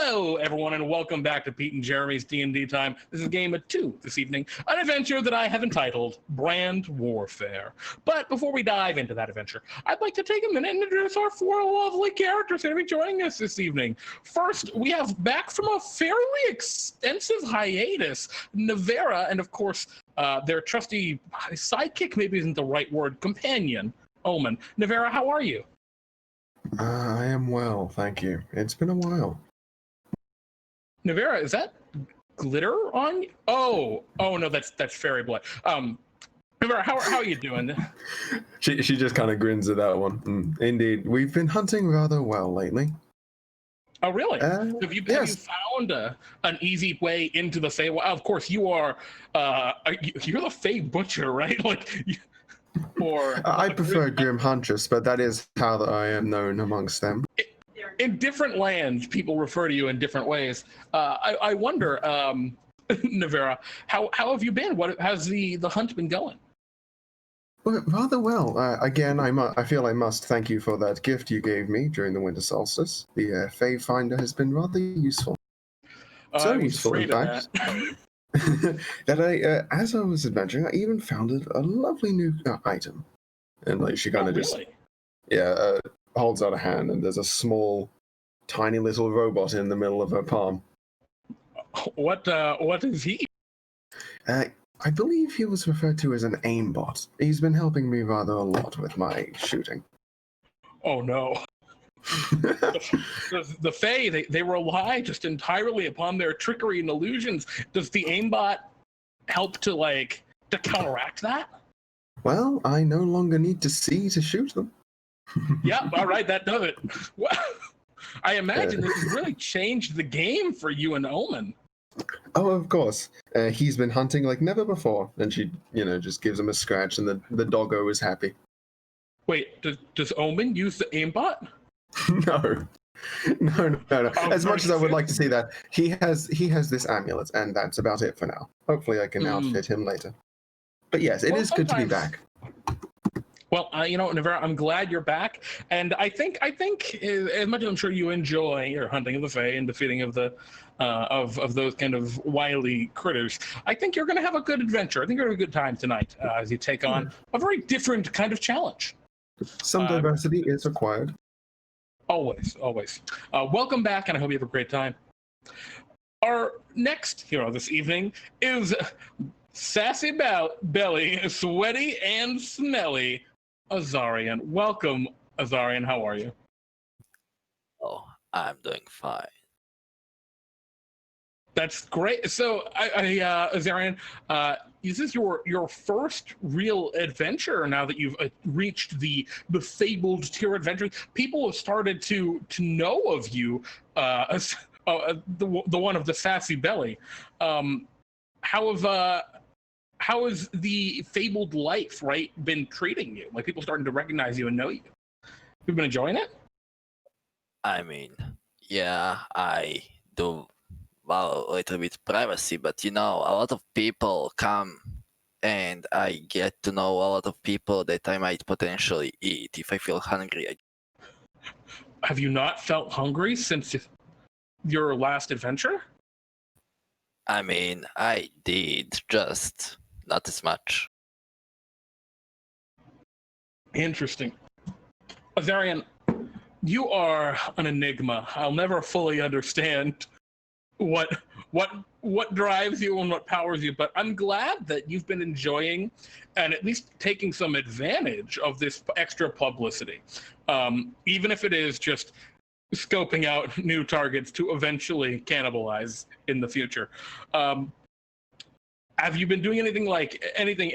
Hello, everyone, and welcome back to Pete and Jeremy's D&D Time. This is game 2 this evening, an adventure that I have entitled Brand Warfare. But before we dive into that adventure, I'd like to take a minute and introduce our 4 lovely characters who are going to be joining us this evening. First, we have back from a fairly extensive hiatus, Navera, and of course, their trusty sidekick maybe isn't the right word, companion, Omen. Navera, how are you? I am well, thank you. It's been a while. Navera, is that glitter on you? Oh no, that's fairy blood. Navera, how are you doing? She just kind of grins at that one. Indeed, we've been hunting rather well lately. Oh, really? Have you found an easy way into the Fey? Well, of course, you're the Fey butcher, right? I prefer Grimm Huntress, but that is how I am known amongst them. In different lands, people refer to you in different ways. I wonder, Navera, how have you been? How's the hunt been going? Well, rather well. Again, I feel I must thank you for that gift you gave me during the winter solstice. The Fey Finder has been rather useful. So useful, in fact, that as I was adventuring, I even found a lovely new item. And she kind of holds out a hand, and there's a small, tiny little robot in the middle of her palm. What is he? I believe he was referred to as an aimbot. He's been helping me rather a lot with my shooting. Oh no. The Fae, they rely just entirely upon their trickery and illusions. Does the aimbot help to counteract that? Well, I no longer need to see to shoot them. Yeah, all right, that does it. Well, I imagine this has really changed the game for you and Omen. Oh, of course. He's been hunting like never before, and she, just gives him a scratch, and the doggo is happy. Wait, does Omen use the aimbot? No. As much as I would like to see that, he has this amulet, and that's about it for now. Hopefully, I can outfit him later. But yes, it is good to be back. Well, Navera, I'm glad you're back, and I think as much as I'm sure you enjoy your hunting of the Fae and defeating of the of those kind of wily critters, I think you're going to have a good adventure. I think you're going to have a good time tonight as you take on a very different kind of challenge. Some diversity is required. Always. Welcome back, and I hope you have a great time. Our next hero this evening is Sassy Belly, Sweaty and Smelly, Azarion. Welcome, Azarion. How are you? Oh, I'm doing fine. That's great. So, Azarion, is this your first real adventure now that you've reached the fabled tier adventure? People have started to know of you as the one of the Sassy Belly. How has the fabled life, been treating you? People starting to recognize you and know you. You've been enjoying it? I mean, yeah, I do a little bit privacy, but a lot of people come and I get to know a lot of people that I might potentially eat if I feel hungry. Have you not felt hungry since your last adventure? I mean, I did, just not as much. Interesting. Azarion, you are an enigma. I'll never fully understand what drives you and what powers you, but I'm glad that you've been enjoying and at least taking some advantage of this extra publicity. Even if it is just scoping out new targets to eventually cannibalize in the future. Have you been doing anything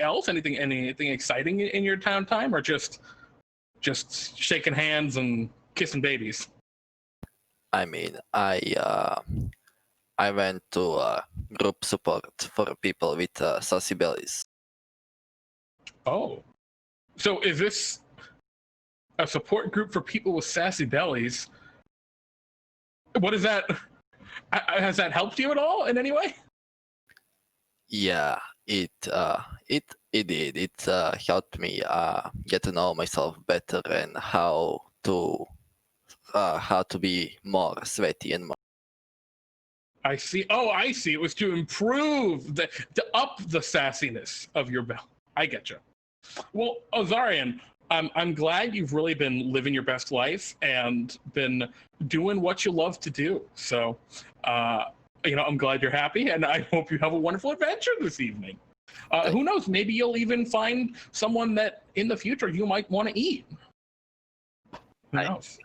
else? Anything exciting in your time, or just shaking hands and kissing babies? I mean, I went to group support for people with sassy bellies. Oh, so is this a support group for people with sassy bellies? What is that? Has that helped you at all in any way? Yeah, it did. It helped me get to know myself better and how to be more sweaty and more I see. Oh, I see. It was to improve to up the sassiness of your belt. I get you. Well, Azarion, I'm glad you've really been living your best life and been doing what you love to do. So, I'm glad you're happy, and I hope you have a wonderful adventure this evening. Who knows? Maybe you'll even find someone that in the future you might want to eat. Who knows?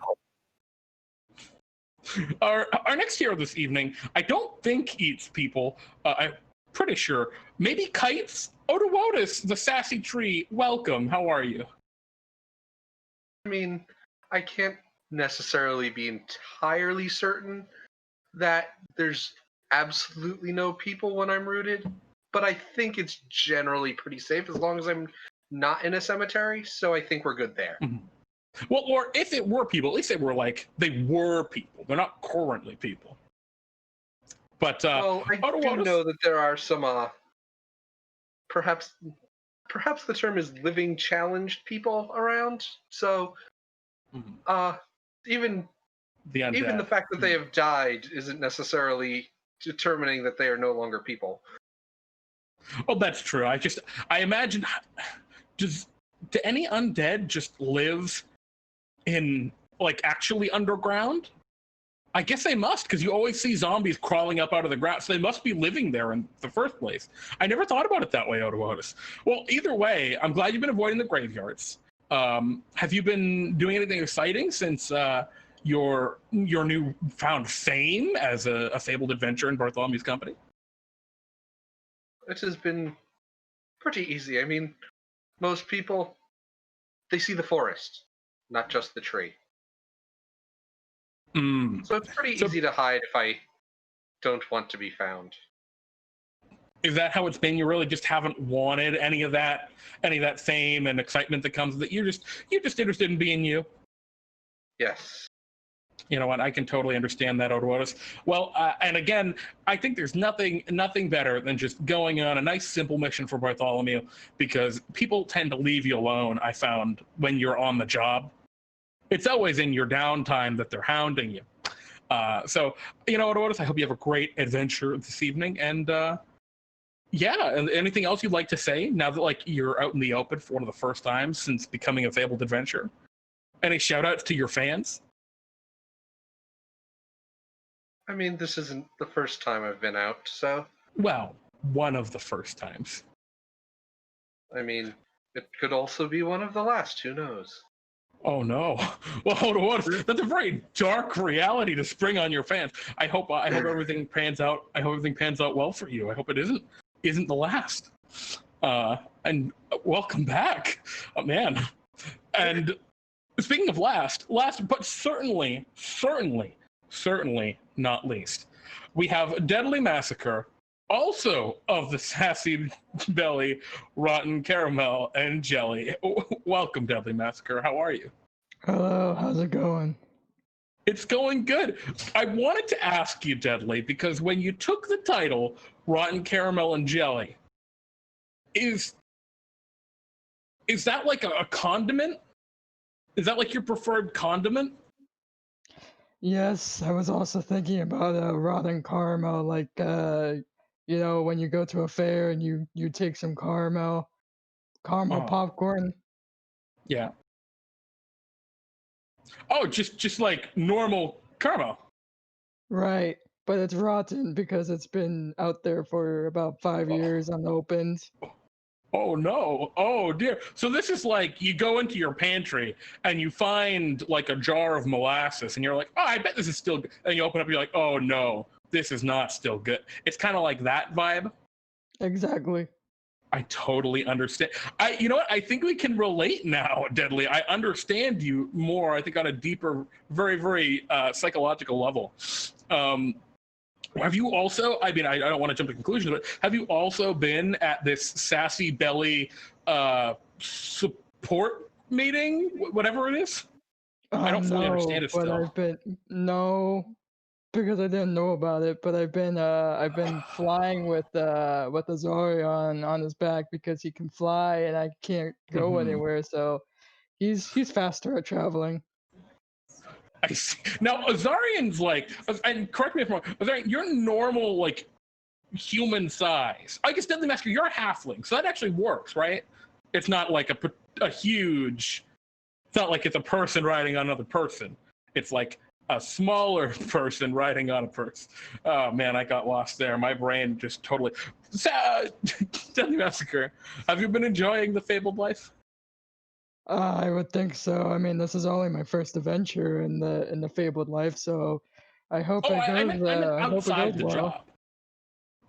Our next hero this evening, I don't think eats people. I'm pretty sure. Maybe kites? Odowodus, the sassy tree, welcome. How are you? I mean, I can't necessarily be entirely certain that there's absolutely no people when I'm rooted, but I think it's generally pretty safe as long as I'm not in a cemetery, so I think we're good there. Mm-hmm. Well, or if it were people, at least they were people. They're not currently people. But well, I do know that there are some, perhaps the term is living challenged people around. So, even the fact that they have died isn't necessarily determining that they are no longer people. Oh, that's true. I imagine, do any undead just live in, like, actually underground? I guess they must, because you always see zombies crawling up out of the ground, so they must be living there in the first place. I never thought about it that way, Odowodus. Well, either way, I'm glad you've been avoiding the graveyards. Have you been doing anything exciting since your newfound fame as a fabled adventurer in Bartholomew's company? It has been pretty easy. I mean, most people, they see the forest, not just the tree. So it's pretty easy to hide if I don't want to be found. Is that how it's been? You really just haven't wanted any of that fame and excitement that comes with it? You're just interested in being you? Yes. You know what? I can totally understand that, Odowodus. Well, and again, I think there's nothing better than just going on a nice, simple mission for Bartholomew, because people tend to leave you alone, I found, when you're on the job. It's always in your downtime that they're hounding you. So, Odowodus, I hope you have a great adventure this evening. And, and anything else you'd like to say now that, like, you're out in the open for one of the first times since becoming a fabled adventurer? Any shout-outs to your fans? I mean, this isn't the first time I've been out, so... Well, one of the first times. I mean, it could also be one of the last, who knows? Oh no! Well, that's a very dark reality to spring on your fans. I hope everything pans out. I hope everything pans out well for you. I hope it isn't the last. And welcome back, man. And speaking of last, but certainly not least, we have Deadly Massacre, also of the Sassy Belly, Rotten Caramel, and Jelly. Welcome, Deadly Massacre. How are you? Hello, how's it going? It's going good. I wanted to ask you, Deadly, because when you took the title, Rotten Caramel and Jelly, is that like a condiment? Is that like your preferred condiment? Yes, I was also thinking about rotten caramel, like when you go to a fair and you take some caramel popcorn. Yeah. Oh, just like normal caramel. Right, but it's rotten because it's been out there for about 5 years unopened. Oh no! Oh dear! So this is like you go into your pantry and you find like a jar of molasses, and you're like, "Oh, I bet this is still good." And you open up, and you're like, "Oh no, this is not still good." It's kind of like that vibe. Exactly. I totally understand. You know what? I think we can relate now, Deadly. I understand you more. I think on a deeper, very, very psychological level. Have you also, I mean, I don't want to jump to conclusions, but have you also been at this Sassy Belly support meeting, whatever it is? I don't fully understand it still. Because I didn't know about it, but I've been flying with Azarion on his back because he can fly and I can't go anywhere, so he's faster at traveling. I see. Now, Azarion's like, and correct me if I'm wrong, Azarion, you're normal, like, human size. I guess Deadly Master, you're a halfling, so that actually works, right? It's not like a huge, it's not like it's a person riding on another person. It's like a smaller person riding on a person. Oh man, I got lost there. My brain just totally. Deadly Massacre, have you been enjoying the Fabled Life? I would think so. I mean, this is only my first adventure in the Fabled Life, so I hope Oh, it I goes. meant I hope it outside goes the well. job.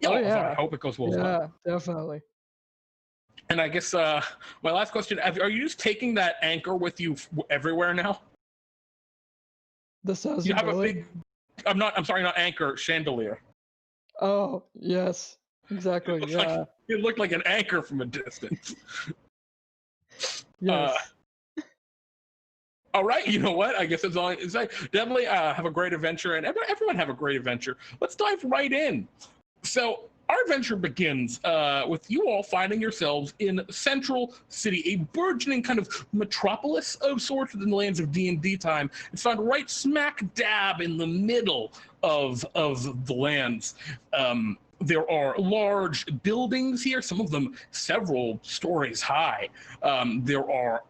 Oh, I yeah. hope it goes well. As well. Yeah, definitely. And I guess my last question: are you just taking that anchor with you everywhere now? The Sassy You have a bullet? big. I'm sorry, not anchor, chandelier. Oh, yes, exactly. Yeah. It looked like an anchor from a distance. Yes. All right, you know what? I guess it's all. It's like definitely have a great adventure, and everyone have a great adventure. Let's dive right in. So our adventure begins with you all finding yourselves in Central City, a burgeoning kind of metropolis of sorts within the lands of DnDTime. It's found right smack dab in the middle of the lands. There are large buildings here, some of them several stories high. There are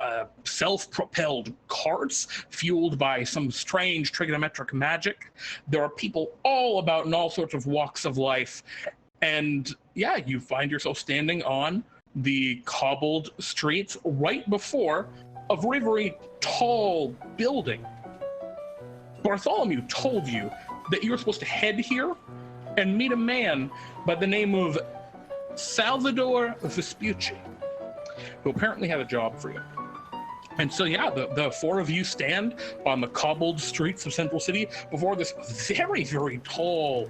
self-propelled carts fueled by some strange trigonometric magic. There are people all about in all sorts of walks of life. And yeah, you find yourself standing on the cobbled streets right before a very, very tall building. Bartholomew told you that you were supposed to head here and meet a man by the name of Salvador Vespucci, who apparently had a job for you. And so, yeah, the four of you stand on the cobbled streets of Central City before this very, very tall,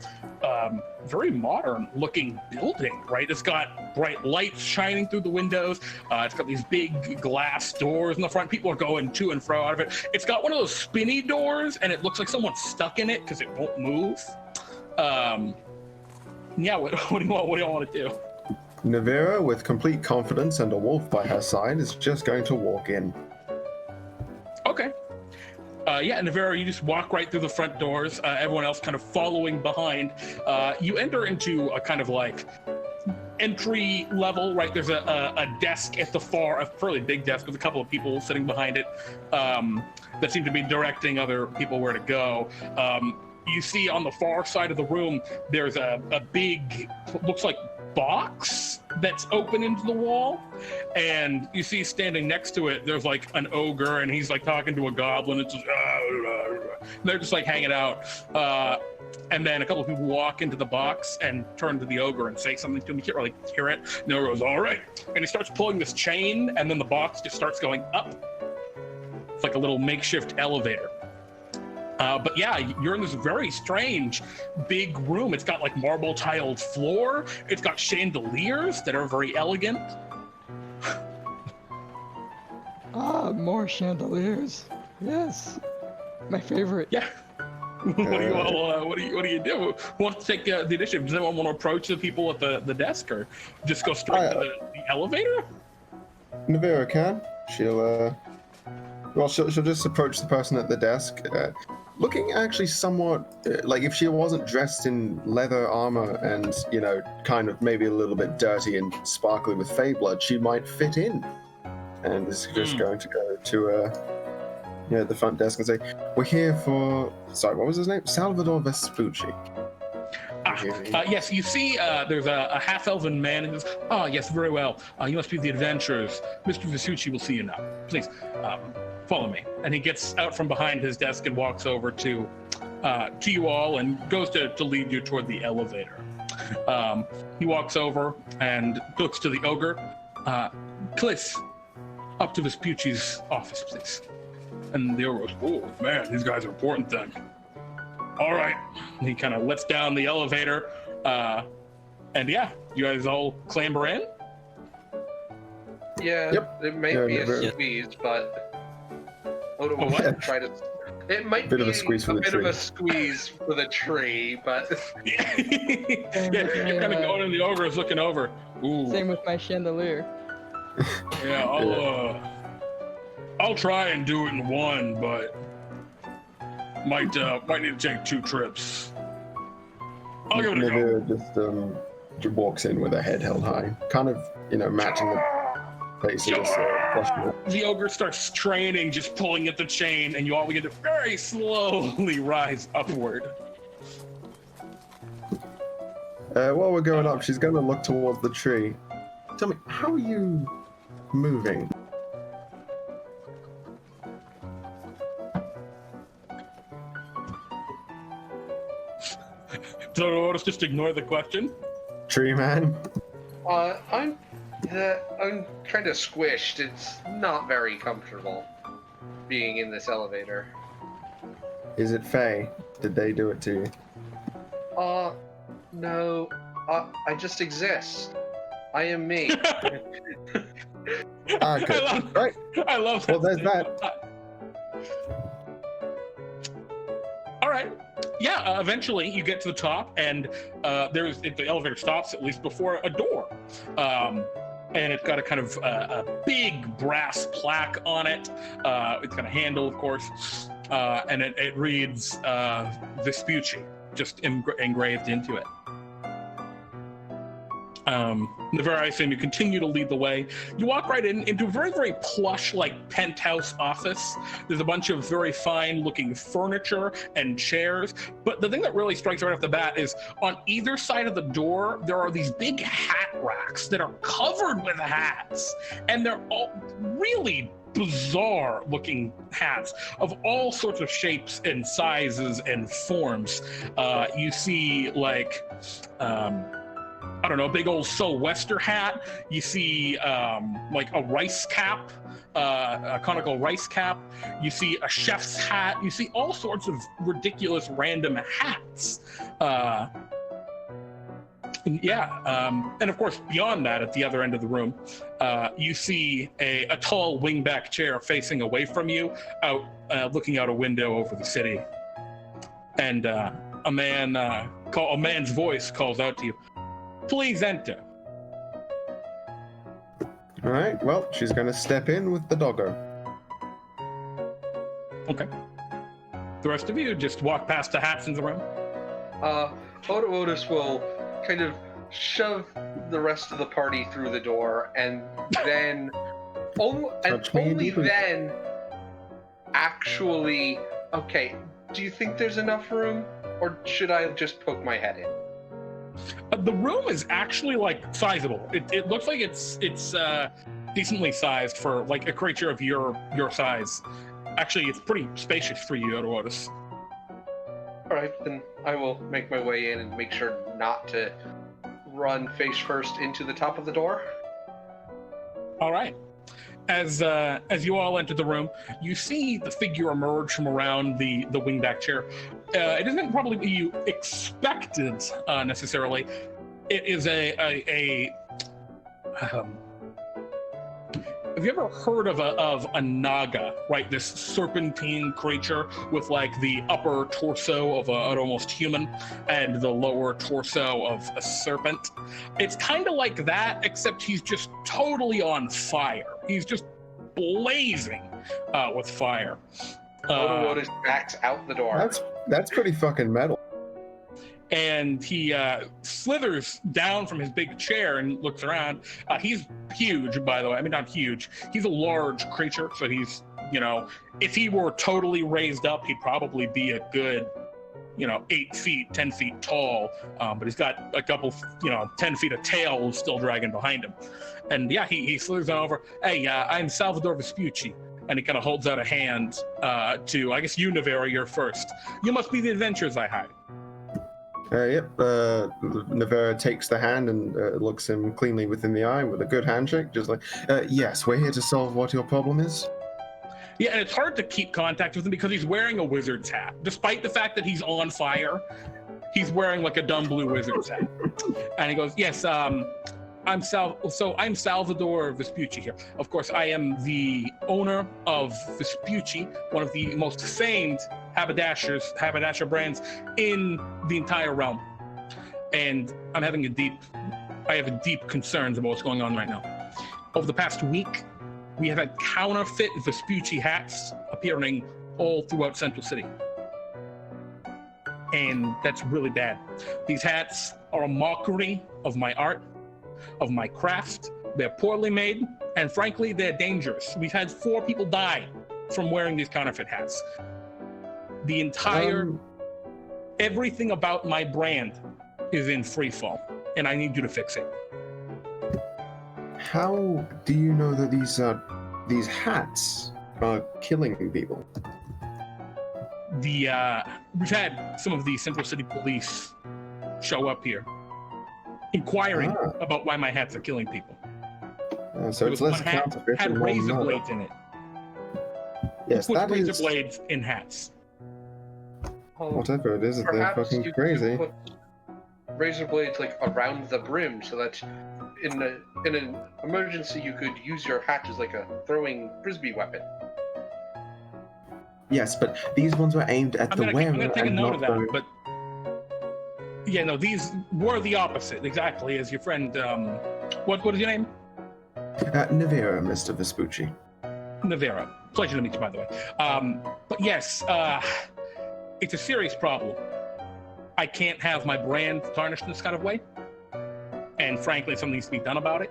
very modern-looking building, right? It's got bright lights shining through the windows. It's got these big glass doors in the front. People are going to and fro out of it. It's got one of those spinny doors, and it looks like someone's stuck in it because it won't move. Yeah, what do you want to do? Navera, with complete confidence and a wolf by her side, is just going to walk in. Okay. Yeah, Navera, you just walk right through the front doors. Everyone else kind of following behind. You enter into a kind of like entry level, right? There's a desk at the far, a fairly big desk with a couple of people sitting behind it that seem to be directing other people where to go. You see on the far side of the room, there's a big, looks like box that's open into the wall, and you see standing next to it, there's like an ogre, and he's like talking to a goblin. It's just, they're just like hanging out. And then a couple of people walk into the box and turn to the ogre and say something to him. You can't really hear it. And the ogre goes, all right. And he starts pulling this chain, and then the box just starts going up. It's like a little makeshift elevator. But yeah, you're in this very strange big room. It's got like marble tiled floor. It's got chandeliers that are very elegant. More chandeliers. Yes, my favorite. Yeah. What do you do? Who wants to take the initiative? Does anyone want to approach the people at the desk, or just go straight to the elevator? Navera can. She'll just approach the person at the desk, looking actually somewhat like if she wasn't dressed in leather armor and, you know, kind of maybe a little bit dirty and sparkly with fey blood, she might fit in. And is just going to go to the front desk and say, we're here for, sorry, what was his name? Salvador Vespucci. Yes, you see there's a half-elven man and says, yes, very well. You must be the adventurers. Mr. Vespucci will see you now. Please, follow me. And he gets out from behind his desk and walks over to you all and goes to lead you toward the elevator. He walks over and looks to the ogre. Cliss, up to Vespucci's office, please. And the ogre goes, oh, man, these guys are important then. All right. And he kind of lets down the elevator. And yeah, you guys all clamber in? Yeah, Yep. it might be a squeeze, but what? try to. It might Bit be of a squeeze for the bit tree. of a squeeze for the tree, but Yeah, you're kind of going and the ogre is looking over. Ooh. Same with my chandelier. Yeah, I'll try and do it in one, but Might need to take 2 trips. I'll give it a go. Navera just walks in with her head held high, kind of, matching the pace of this question. The ogre starts straining, just pulling at the chain, and you all begin to very slowly rise upward. While we're going up, she's going to look towards the tree. Tell me, how are you moving? So let's just ignore the question. Tree man? I'm kind of squished. It's not very comfortable being in this elevator. Is it Faye? Did they do it to you? No. I just exist. I am me. Okay, right. I love Well, there's that. All right. Yeah, eventually you get to the top, and the elevator stops, at least before a door. And it's got a kind of a big brass plaque on it. It's got a handle, of course, and it reads Vespucci, just engraved into it. Navera, I assume you continue to lead the way. You walk right into a very, very plush, penthouse office. There's a bunch of very fine-looking furniture and chairs. But the thing that really strikes right off the bat is on either side of the door, there are these big hat racks that are covered with hats. And they're all really bizarre-looking hats of all sorts of shapes and sizes and forms. You see, I don't know, a big old sou'wester hat. You see a rice cap, a conical rice cap. You see a chef's hat. You see all sorts of ridiculous random hats. And of course, beyond that, at the other end of the room, you see a tall wingback chair facing away from you, looking out a window over the city. And a man's voice calls out to you. Please enter. All right, well, she's going to step in with the doggo. Okay. The rest of you just walk past the hats in the room. Odowodus will kind of shove the rest of the party through the door, and then only then actually, okay, do you think there's enough room, or should I just poke my head in? The room is actually sizable. It looks like it's decently sized for a creature of your size. Actually, it's pretty spacious for you, Odowodus. All right, then I will make my way in and make sure not to run face first into the top of the door. All right. As you all enter the room, you see the figure emerge from around the wingback chair. It isn't probably what you expected necessarily. It is have you ever heard of a naga, right? This serpentine creature with the upper torso of an almost human and the lower torso of a serpent. It's kind of like that, except he's just totally on fire. He's just blazing with fire. Odowodus backs out the door. That's pretty fucking metal. And he slithers down from his big chair and looks around. He's huge, by the way. I mean, not huge. He's a large creature, so he's, if he were totally raised up, he'd probably be a good, 8 feet, 10 feet tall. But he's got a couple, 10 feet of tail still dragging behind him. And yeah, he slithers on over. Hey, I'm Salvador Vespucci. And he kind of holds out a hand to, I guess you, Navera, you're first. You must be the adventurers I hired. Yep. Navera takes the hand and looks him cleanly within the eye with a good handshake, just yes, we're here to solve what your problem is. Yeah, and it's hard to keep contact with him because he's wearing a wizard's hat. Despite the fact that he's on fire, he's wearing a dumb blue wizard's hat. And he goes, yes, I'm Salvador Vespucci here. Of course, I am the owner of Vespucci, one of the most famed haberdasher brands in the entire realm. And I have deep concerns about what's going on right now. Over the past week, we have had counterfeit Vespucci hats appearing all throughout Central City. and that's really bad. These hats are a mockery of my art, of my craft. They're poorly made, and frankly, they're dangerous. We've had 4 people die from wearing these counterfeit hats. The entire, everything about my brand is in freefall, and I need you to fix it. How do you know that these hats are killing people? We've had some of the Central City Police show up here, inquiring about why my hats are killing people. So it's less counterfeit had and more razor murder. blades in it. Yes, Put that razor is. blades in hats. Whatever it is, they're Perhaps fucking you crazy. could put razor blades like around the brim, so that in an emergency you could use your hat as like a throwing frisbee weapon. Yes, but these ones were aimed at I'm the gonna wearer take a and note not of that, the. but yeah, no, these were the opposite, exactly as your friend. What is your name? Navera, Mr. Vespucci. Navera. Pleasure to meet you, by the way. But yes, it's a serious problem. I can't have my brand tarnished in this kind of way, and frankly, something needs to be done about it.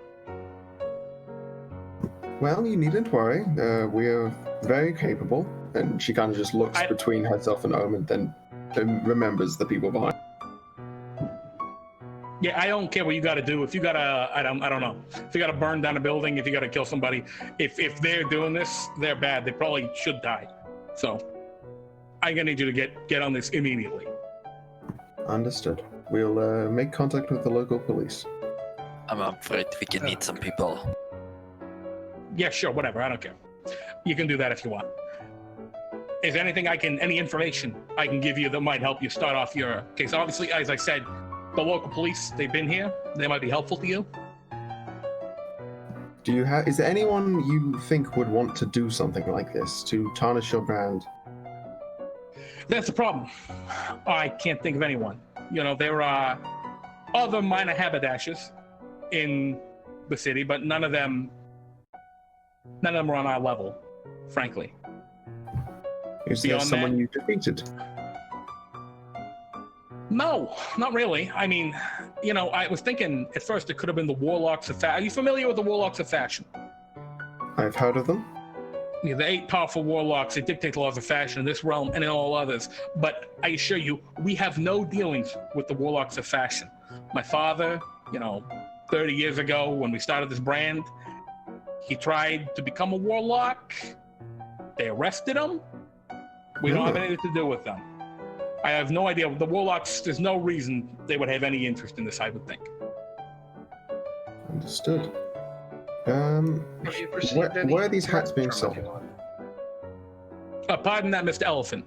Well, you needn't worry. We're very capable. And she kind of just looks between herself and Omen, then remembers the people behind. Yeah, I don't care what you got to do. If you got to, I don't know. If you got to burn down a building, if you got to kill somebody, if they're doing this, they're bad. They probably should die. So, I'm gonna need you to get on this immediately. Understood. We'll make contact with the local police. I'm afraid we can need some people. Yeah, sure, whatever. I don't care. You can do that if you want. Is there anything any information I can give you that might help you start off your case? Obviously, as I said, the local police, they've been here. They might be helpful to you. Is there anyone you think would want to do something like this, to tarnish your brand? That's the problem. I can't think of anyone. You know, there are other minor haberdashers in the city, but none of them are on our level, frankly. Is there Beyond someone that? you defeated? No, not really. I mean, you know, I was thinking at first it could have been the Warlocks of Fashion. Are you familiar with the Warlocks of Fashion? I've heard of them. Yeah, the 8 powerful warlocks that dictate the laws of fashion in this realm and in all others. But I assure you, we have no dealings with the warlocks of fashion. My father, 30 years ago when we started this brand, he tried to become a warlock. They arrested him. We don't have anything to do with them. I have no idea. The warlocks, there's no reason they would have any interest in this, I would think. Understood. Have you received any where are these hats being from sold? anyone? Pardon that, Mr. Elephant.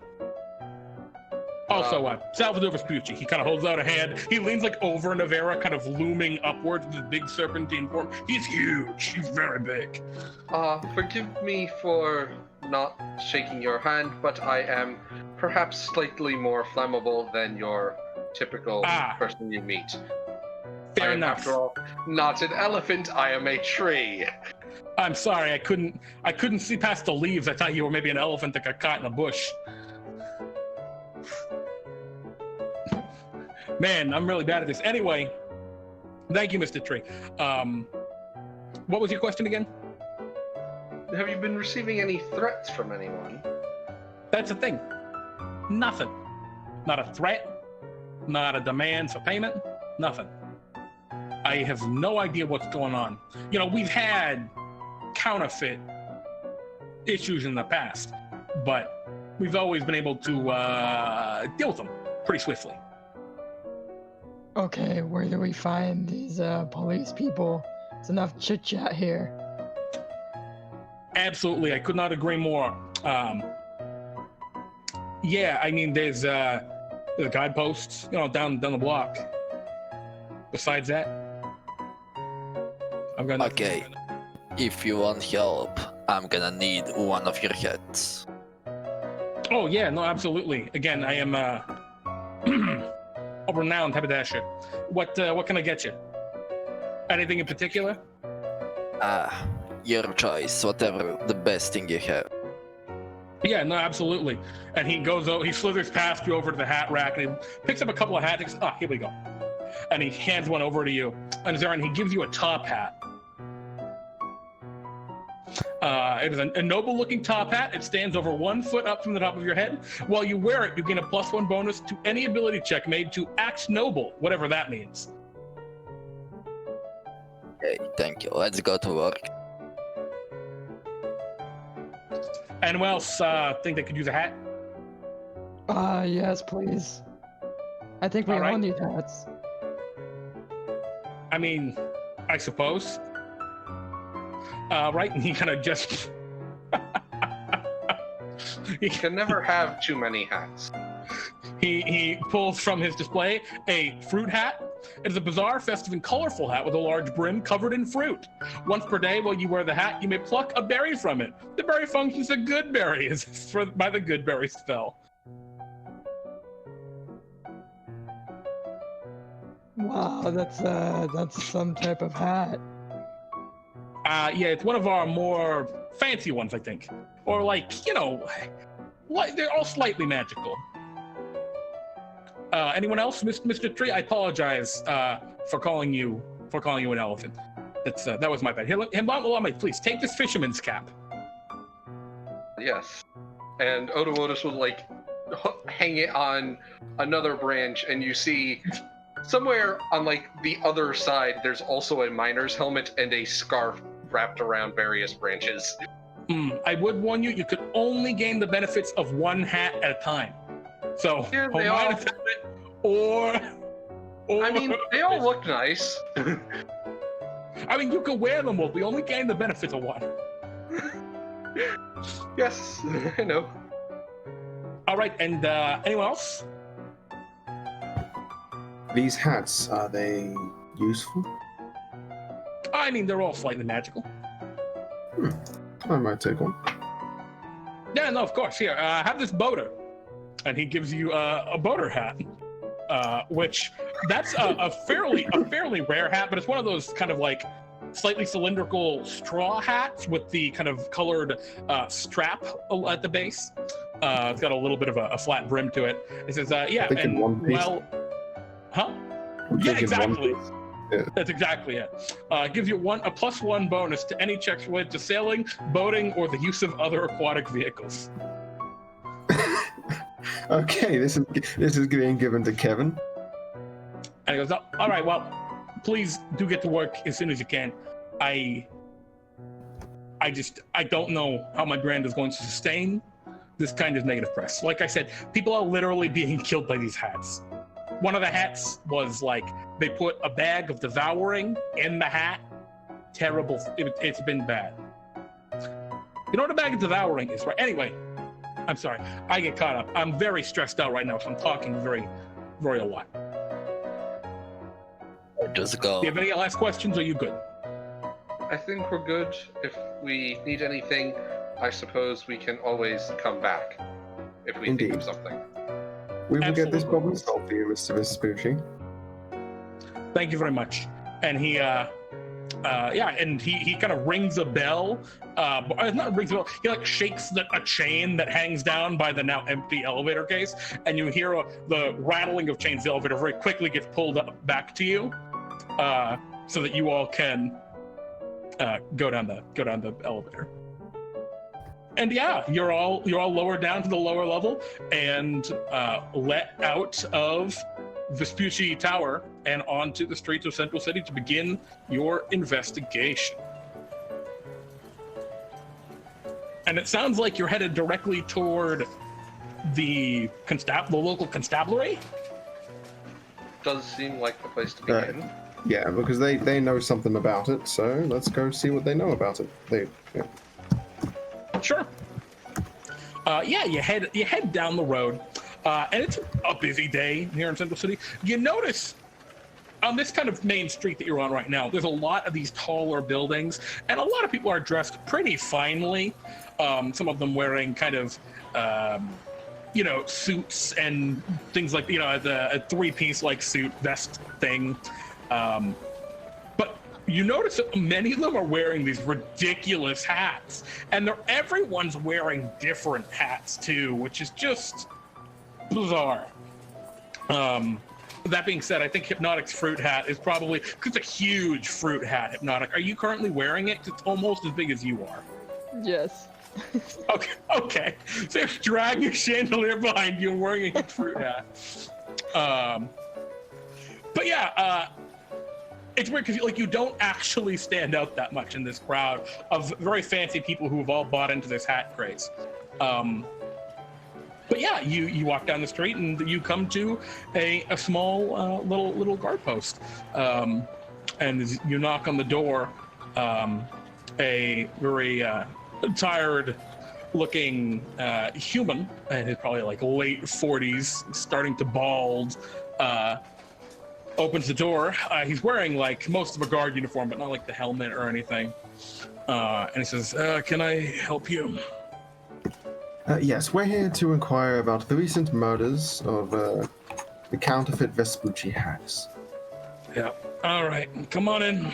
Also, Salvador Vespucci, he kind of holds out a hand. He leans like over Navera, kind of looming upwards with his big serpentine form. He's huge. He's very big. Forgive me for not shaking your hand, but I am perhaps slightly more flammable than your typical person you meet. Fair I am, enough. after all, not an elephant, I am a tree. I'm sorry, I couldn't see past the leaves. I thought you were maybe an elephant that got caught in a bush. Man, I'm really bad at this. Anyway, thank you, Mr. Tree. What was your question again? Have you been receiving any threats from anyone? That's the thing. Nothing. Not a threat, not a demand for payment, nothing. I have no idea what's going on. You know, we've had counterfeit issues in the past, but we've always been able to deal with them pretty swiftly. Okay, where do we find these police people? It's enough chit chat here. Absolutely, I could not agree more. Yeah, I mean, there's guideposts, down the block. Besides that, I've got nothing. Okay, if you want help, I'm gonna need one of your hats. Oh yeah, no, absolutely. Again, I am a renowned haberdasher. What can I get you? Anything in particular? Your choice, whatever the best thing you have. Yeah, no, absolutely. And he goes over, he slithers past you over to the hat rack, and he picks up a couple of hats. And goes, here we go. And he hands one over to you. And Azarion, he gives you a top hat. It is a noble-looking top hat. It stands over 1 foot up from the top of your head. While you wear it, you gain a +1 bonus to any ability check made to act noble, whatever that means. Okay, thank you. Let's go to work. Anyone else think they could use a hat? Yes, please. I think we All right. all need hats. I mean, I suppose. Right? And he kind of just... You can never have too many hats. He pulls from his display a fruit hat. It is a bizarre, festive, and colorful hat with a large brim covered in fruit. Once per day, while you wear the hat, you may pluck a berry from it. The berry functions as a good berry by the good berry spell. Wow, that's some type of hat. Yeah, it's one of our more fancy ones, I think. Or like, they're all slightly magical. Anyone else, Mr. Tree? I apologize for calling you an elephant. That was my bad. Here, allow me, please take this fisherman's cap. Yes. And Odowodus will hang it on another branch, and you see somewhere on the other side there's also a miner's helmet and a scarf wrapped around various branches. I would warn you, you could only gain the benefits of one hat at a time. So, Here they all. or I mean, they all look nice. I mean, you could wear them all. We only gain the benefits of one. Yes, I know. All right, and anyone else? These hats, are they useful? I mean, they're all slightly magical. I might take one. Yeah, no, of course. Here, have this boater. And he gives you a boater hat, which that's a fairly rare hat, but it's one of those kind of slightly cylindrical straw hats with the kind of colored strap at the base. It's got a little bit of a flat brim to it. It says, yeah, and one piece. Huh? I'm Yeah, thinking exactly. one piece. Yeah. That's exactly it. Gives you a +1 bonus to any checks related to sailing, boating, or the use of other aquatic vehicles. Okay, this is being given to Kevin. And he goes, all right, well, please do get to work as soon as you can. I don't know how my brand is going to sustain this kind of negative press. Like I said, people are literally being killed by these hats. One of the hats was they put a bag of devouring in the hat. Terrible. It's been bad. You know what a bag of devouring is, right? Anyway, I'm sorry. I get caught up. I'm very stressed out right now, so I'm talking very, very a lot. Just go. Do you have any last questions, or are you good? I think we're good. If we need anything, I suppose we can always come back if we think of Indeed. something. We will get this Absolutely. problem solved for you, Mr. Vespucci. Thank you very much. And he kind of rings a bell. Not rings a bell. He shakes a chain that hangs down by the now empty elevator case, and you hear the rattling of chains. The elevator very quickly gets pulled up back to you, so that you all can go down the elevator. And yeah, you're all lowered down to the lower level and let out of Vespucci Tower and onto the streets of Central City to begin your investigation. And it sounds like you're headed directly toward the local constabulary. Does seem like the place to Right. begin. Yeah, because they know something about it, so let's go see what they know about it. Yeah. Sure. You head down the road, and it's a busy day here in Central City. You notice on this kind of main street that you're on right now, there's a lot of these taller buildings, and a lot of people are dressed pretty finely. Some of them wearing kind of, suits and things like, a three-piece suit vest thing. But you notice that many of them are wearing these ridiculous hats, and everyone's wearing different hats too, which is just bizarre. That being said, I think Hypnotic's fruit hat is probably, it's a huge fruit hat, Hypnotic. Are you currently wearing it? It's almost as big as you are. Yes. Okay. So you're dragging your chandelier behind you and wearing a huge fruit hat. But yeah, it's weird because like you don't actually stand out that much in this crowd of very fancy people who have all bought into this hat craze. But yeah, you walk down the street and you come to a small little guard post, and as you knock on the door, a very tired-looking human, and he's probably like late 40s, starting to bald, opens the door. He's wearing like most of a guard uniform, but not like the helmet or anything. And he says, "Can I help you?" Yes, we're here to inquire about the recent murders of the counterfeit Vespucci hats. Yeah. All right. Come on in.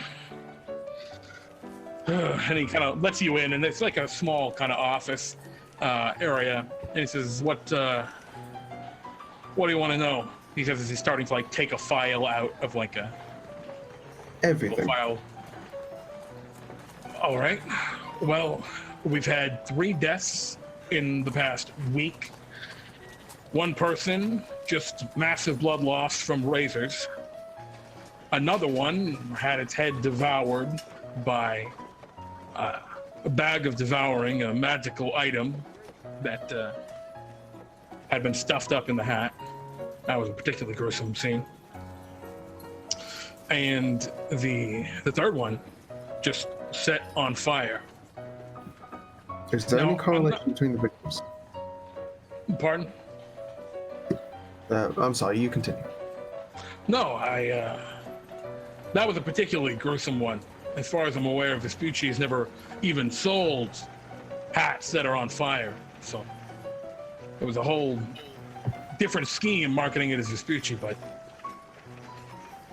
And he kind of lets you in, and it's like a small kind of office area. And he says, "What do you want to know?" He says, as he's starting to like take a file out of like a Everything. file. All right. Well, we've had 3 deaths in the past week. One person, just massive blood loss from razors. Another one had its head devoured by a bag of devouring, a magical item that had been stuffed up in the hat. That was a particularly gruesome scene. And the third one just set on fire. Is there any correlation between the victims? Pardon? I'm sorry, you continue. No, that was a particularly gruesome one. As far as I'm aware, Vespucci has never even sold hats that are on fire. So it was a whole different scheme marketing it as Vespucci, but...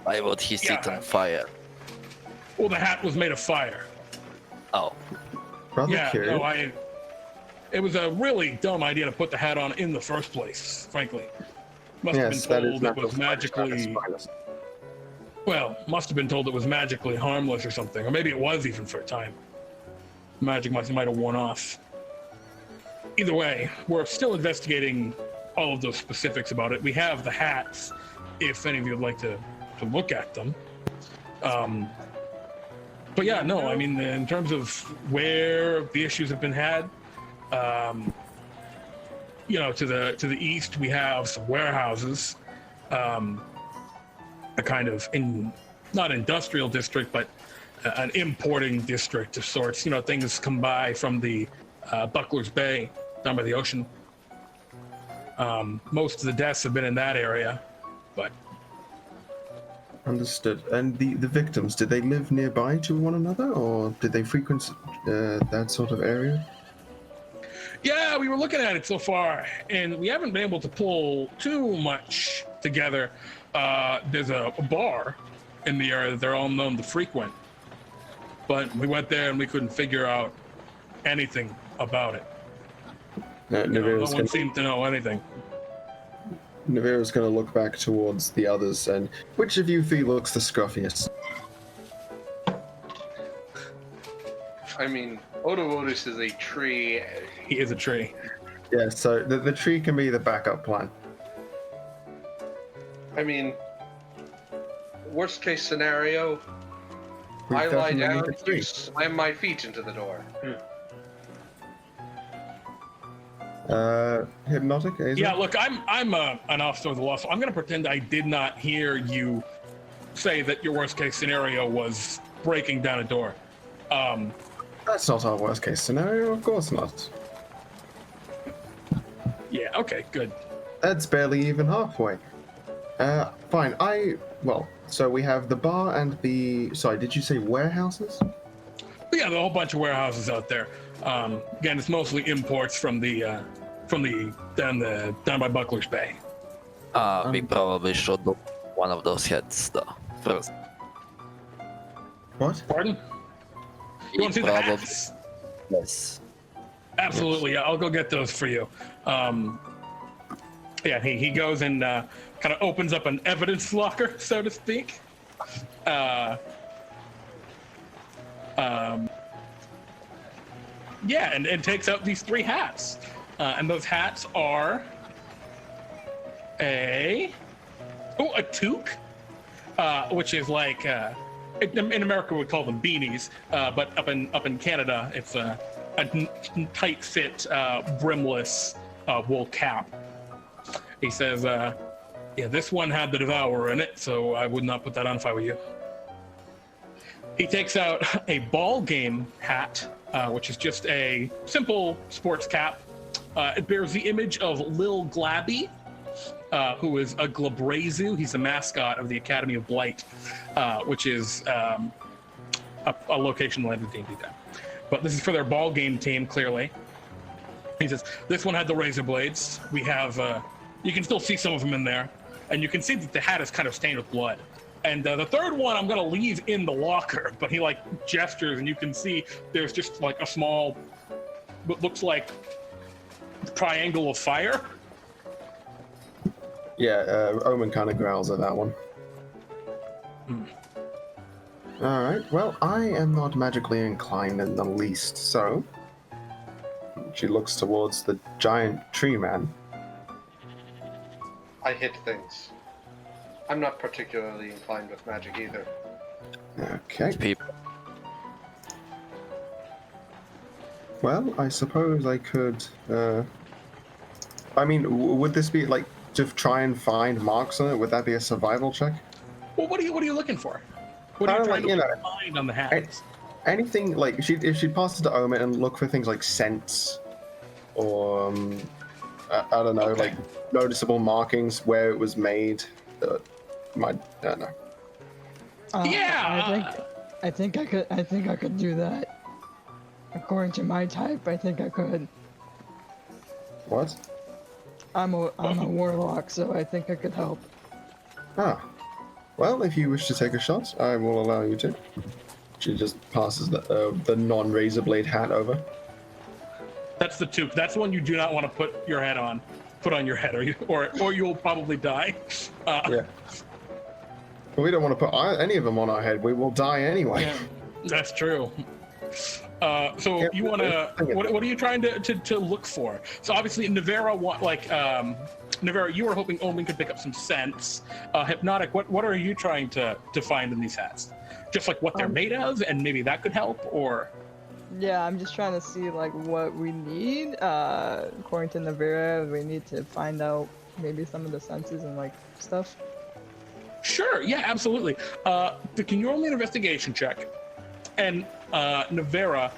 Why would he set on fire? Well, the hat was made of fire. Oh. Rather curious. No, it was a really dumb idea to put the hat on in the first place, frankly. Must have been told it was magically... Well, must have been told it was magically harmless or something, or maybe it was even for a time. Magic might have worn off. Either way, we're still investigating all of those specifics about it. We have the hats, if any of you would like to look at them. But yeah, no, I mean, in terms of where the issues have been had, you know, to the east, we have some warehouses, a kind of not industrial district, but an importing district of sorts. You know, things come by from the Buckler's Bay down by the ocean. Most of the deaths have been in that area, but... Understood. And the victims, did they live nearby to one another, or did they frequent that sort of area? Yeah, we were looking at it so far, and we haven't been able to pull too much together. There's a bar in the area that they're all known to frequent, but we went there and we couldn't figure out anything about it. No one seemed to know anything. Navera's going to look back towards the others, and which of you 3 looks the scruffiest? I mean, Odowodus is a tree. He is a tree. Yeah, so the tree can be the backup plan. I mean, worst case scenario, We I lie definitely down, need a tree. you slam my feet into the door. Hypnotic, Azar? Yeah, look, I'm an officer of the law, so I'm going to pretend I did not hear you say that your worst case scenario was breaking down a door. That's not our worst case scenario, of course not. Yeah, okay, good. That's barely even halfway. Fine, so we have the bar and the... Sorry, did you say warehouses? But yeah, there's a whole bunch of warehouses out there. Again, it's mostly imports from the down by Buckler's Bay. We probably should look one of those heads though first. What? Pardon? You want to see the hats? Yes. Absolutely. Yeah, I'll go get those for you. Yeah, he goes and kind of opens up an evidence locker, so to speak. Yeah, and takes out these 3 hats. And those hats are a toque, which is like in America we call them beanies, but up in Canada it's a tight fit brimless wool cap. He says, yeah, this one had the Devourer in it, so I would not put that on if I were you. He takes out a ball game hat, which is just a simple sports cap. It bears the image of Lil Glabby, who is a Glabrazu. He's the mascot of the Academy of Blight, which is a location land of D&D Time. But this is for their ball game team, clearly. He says, this one had the razor blades. We have, you can still see some of them in there. And you can see that the hat is kind of stained with blood. And the third one I'm gonna leave in the locker, but he like gestures and you can see there's just like a small, what looks like triangle of fire. Yeah, Omen kind of growls at that one. Alright, well, I am not magically inclined in the least, so... She looks towards the giant tree man. I hit things. I'm not particularly inclined with magic either. Okay. People. Well, I suppose I could, I mean, would this be, like, to try and find marks on it? Would that be a survival check? Well, what are you looking for? What are you trying to find on the hats? Anything, like, if she passes to Omen and look for things like scents, or, I don't know, like, noticeable markings where it was made, I don't know. Yeah! I think I could do that. According to my type, I think I could. What? I'm a warlock, so I think I could help. Ah. Well, if you wish to take a shot, I will allow you to. She just passes the non-razor blade hat over. That's the toque. That's the one you do not want to put your head on. Put on your head, or you'll probably die. Yeah. But we don't want to put any of them on our head. We will die anyway. Yeah, that's true. So you want to? What are you trying to look for? So obviously, Navera Navera, you were hoping Omen could pick up some scents. Hypnotic, what are you trying to find in these hats? Just like what they're made of, and maybe that could help, or? Yeah, I'm just trying to see like what we need. According to Navera, we need to find out maybe some of the senses and like stuff. Sure. Yeah, absolutely. Can you roll me an investigation check? And Navera,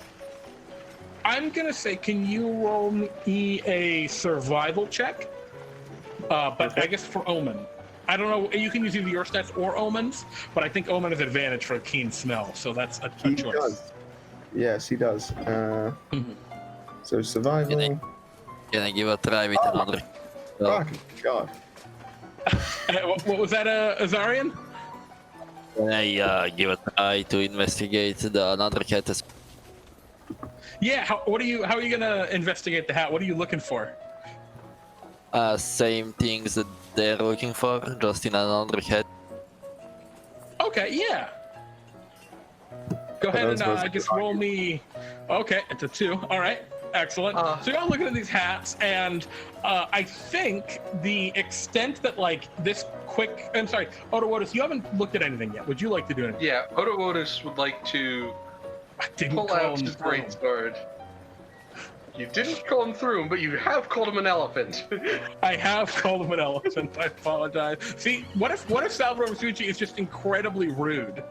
I'm gonna say, can you roll me a survival check? But I guess for Omen, I don't know. You can use either your stats or Omen's, but I think Omen has advantage for a keen smell, so that's a He choice. does. Yes, he does. So survival. Can I give a try with another? Fucking God. What was that, Azarion? Can I give a try to investigate the another cat? Yeah. How are you gonna investigate the hat? What are you looking for? Same things that they're looking for, just in another cat. Okay. Yeah. Go ahead and just roll me. Okay, it's a 2. All right, excellent. So you're all looking at these hats, and I think the extent that like this quick. I'm sorry, Odowodus, you haven't looked at anything yet. Would you like to do anything? Yeah, Odowodus would like to pull out his greatsword. You didn't call him through him, but you have called him an elephant. I have called him an elephant. I apologize. See, what if Salvador Vespucci is just incredibly rude?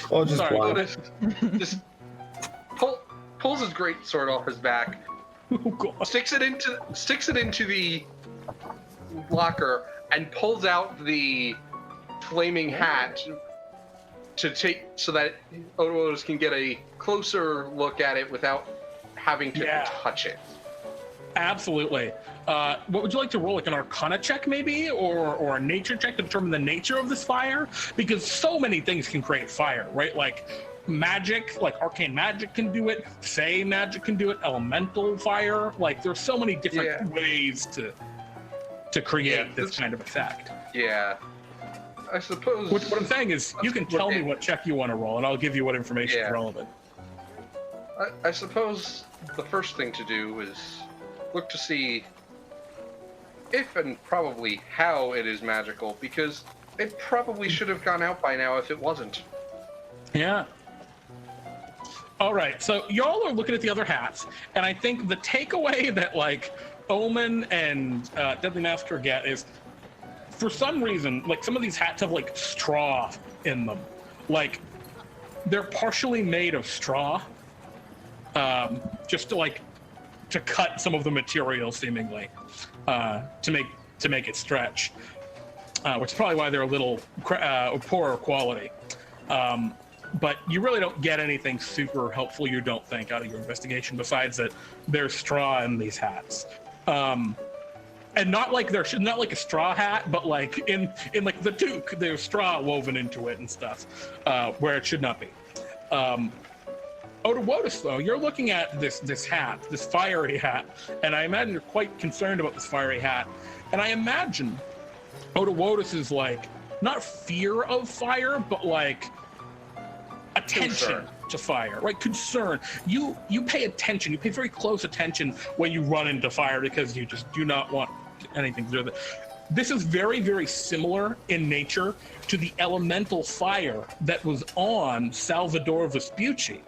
Or just Odowodus just pulls his greatsword off his back, Oh God. sticks it into the locker, and pulls out the flaming hat to take so that Odowodus can get a closer look at it without having to touch it. Absolutely. What would you like to roll, like an Arcana check, maybe, or a Nature check to determine the nature of this fire? Because so many things can create fire, right? Like magic, like arcane magic can do it. Fey magic can do it. Elemental fire. Like there's so many different ways to create this kind of effect. Yeah. I suppose. What I'm saying is, you can tell me what check you want to roll, and I'll give you what information is relevant. I suppose the first thing to do is look to see if and probably how it is magical, because it probably should have gone out by now if it wasn't. Yeah. All right, so y'all are looking at the other hats, and I think the takeaway that like Omen and Deadly Master get is, for some reason, like some of these hats have like straw in them. Like they're partially made of straw, just to cut some of the material seemingly, to make it stretch, which is probably why they're a little poorer quality. But you really don't get anything super helpful, you don't think, out of your investigation, besides that there's straw in these hats. And not like not like a straw hat, but like in like the toque, there's straw woven into it and stuff, where it should not be. Odowodus, though, you're looking at this hat, this fiery hat, and I imagine you're quite concerned about this fiery hat. And I imagine Odowodus is like, not fear of fire, but like attention to fire, right? Concern. You pay attention. You pay very close attention when you run into fire, because you just do not want anything to do with it. This is very, very similar in nature to the elemental fire that was on Salvador Vespucci,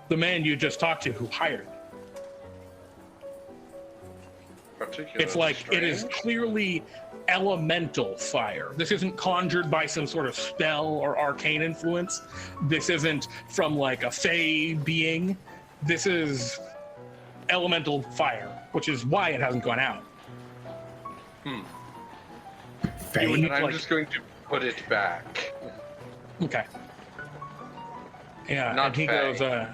the man you just talked to who hired. It's like strange. It is clearly elemental fire. This isn't conjured by some sort of spell or arcane influence. This isn't from like a fey being. This is elemental fire, which is why it hasn't gone out. And I'm just going to put it back. Okay. Yeah, Not and he fey. goes,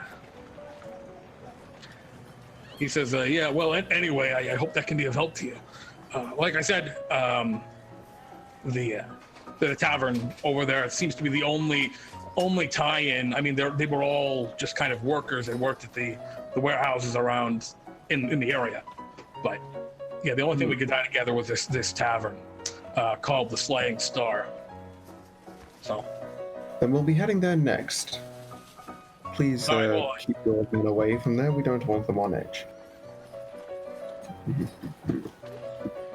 he says, yeah, well, anyway, I hope that can be of help to you. Like I said, the tavern over there seems to be the only tie-in. I mean, they were all just kind of workers. They worked at the warehouses around in the area. But yeah, the only thing we could tie together was this tavern called the Slaying Star. So then we'll be heading there next. Please keep your men away from there. We don't want them on edge.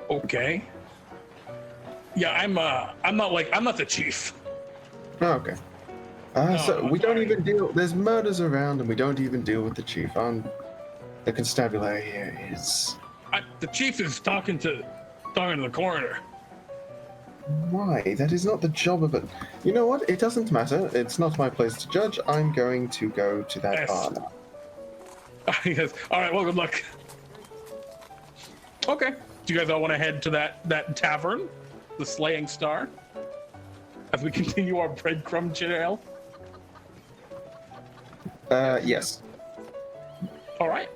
Okay. Yeah, I'm not the chief. Oh, okay. So we don't even deal. There's murders around, and we don't even deal with the chief. The constabulary here is. The chief is talking to the coroner. Why? That is not the job of it. You know what? It doesn't matter. It's not my place to judge. I'm going to go to that bar now. He goes, all right, well, good luck. Okay. Do you guys all want to head to that tavern, the Slaying Star, as we continue our breadcrumb trail? Yes. All right.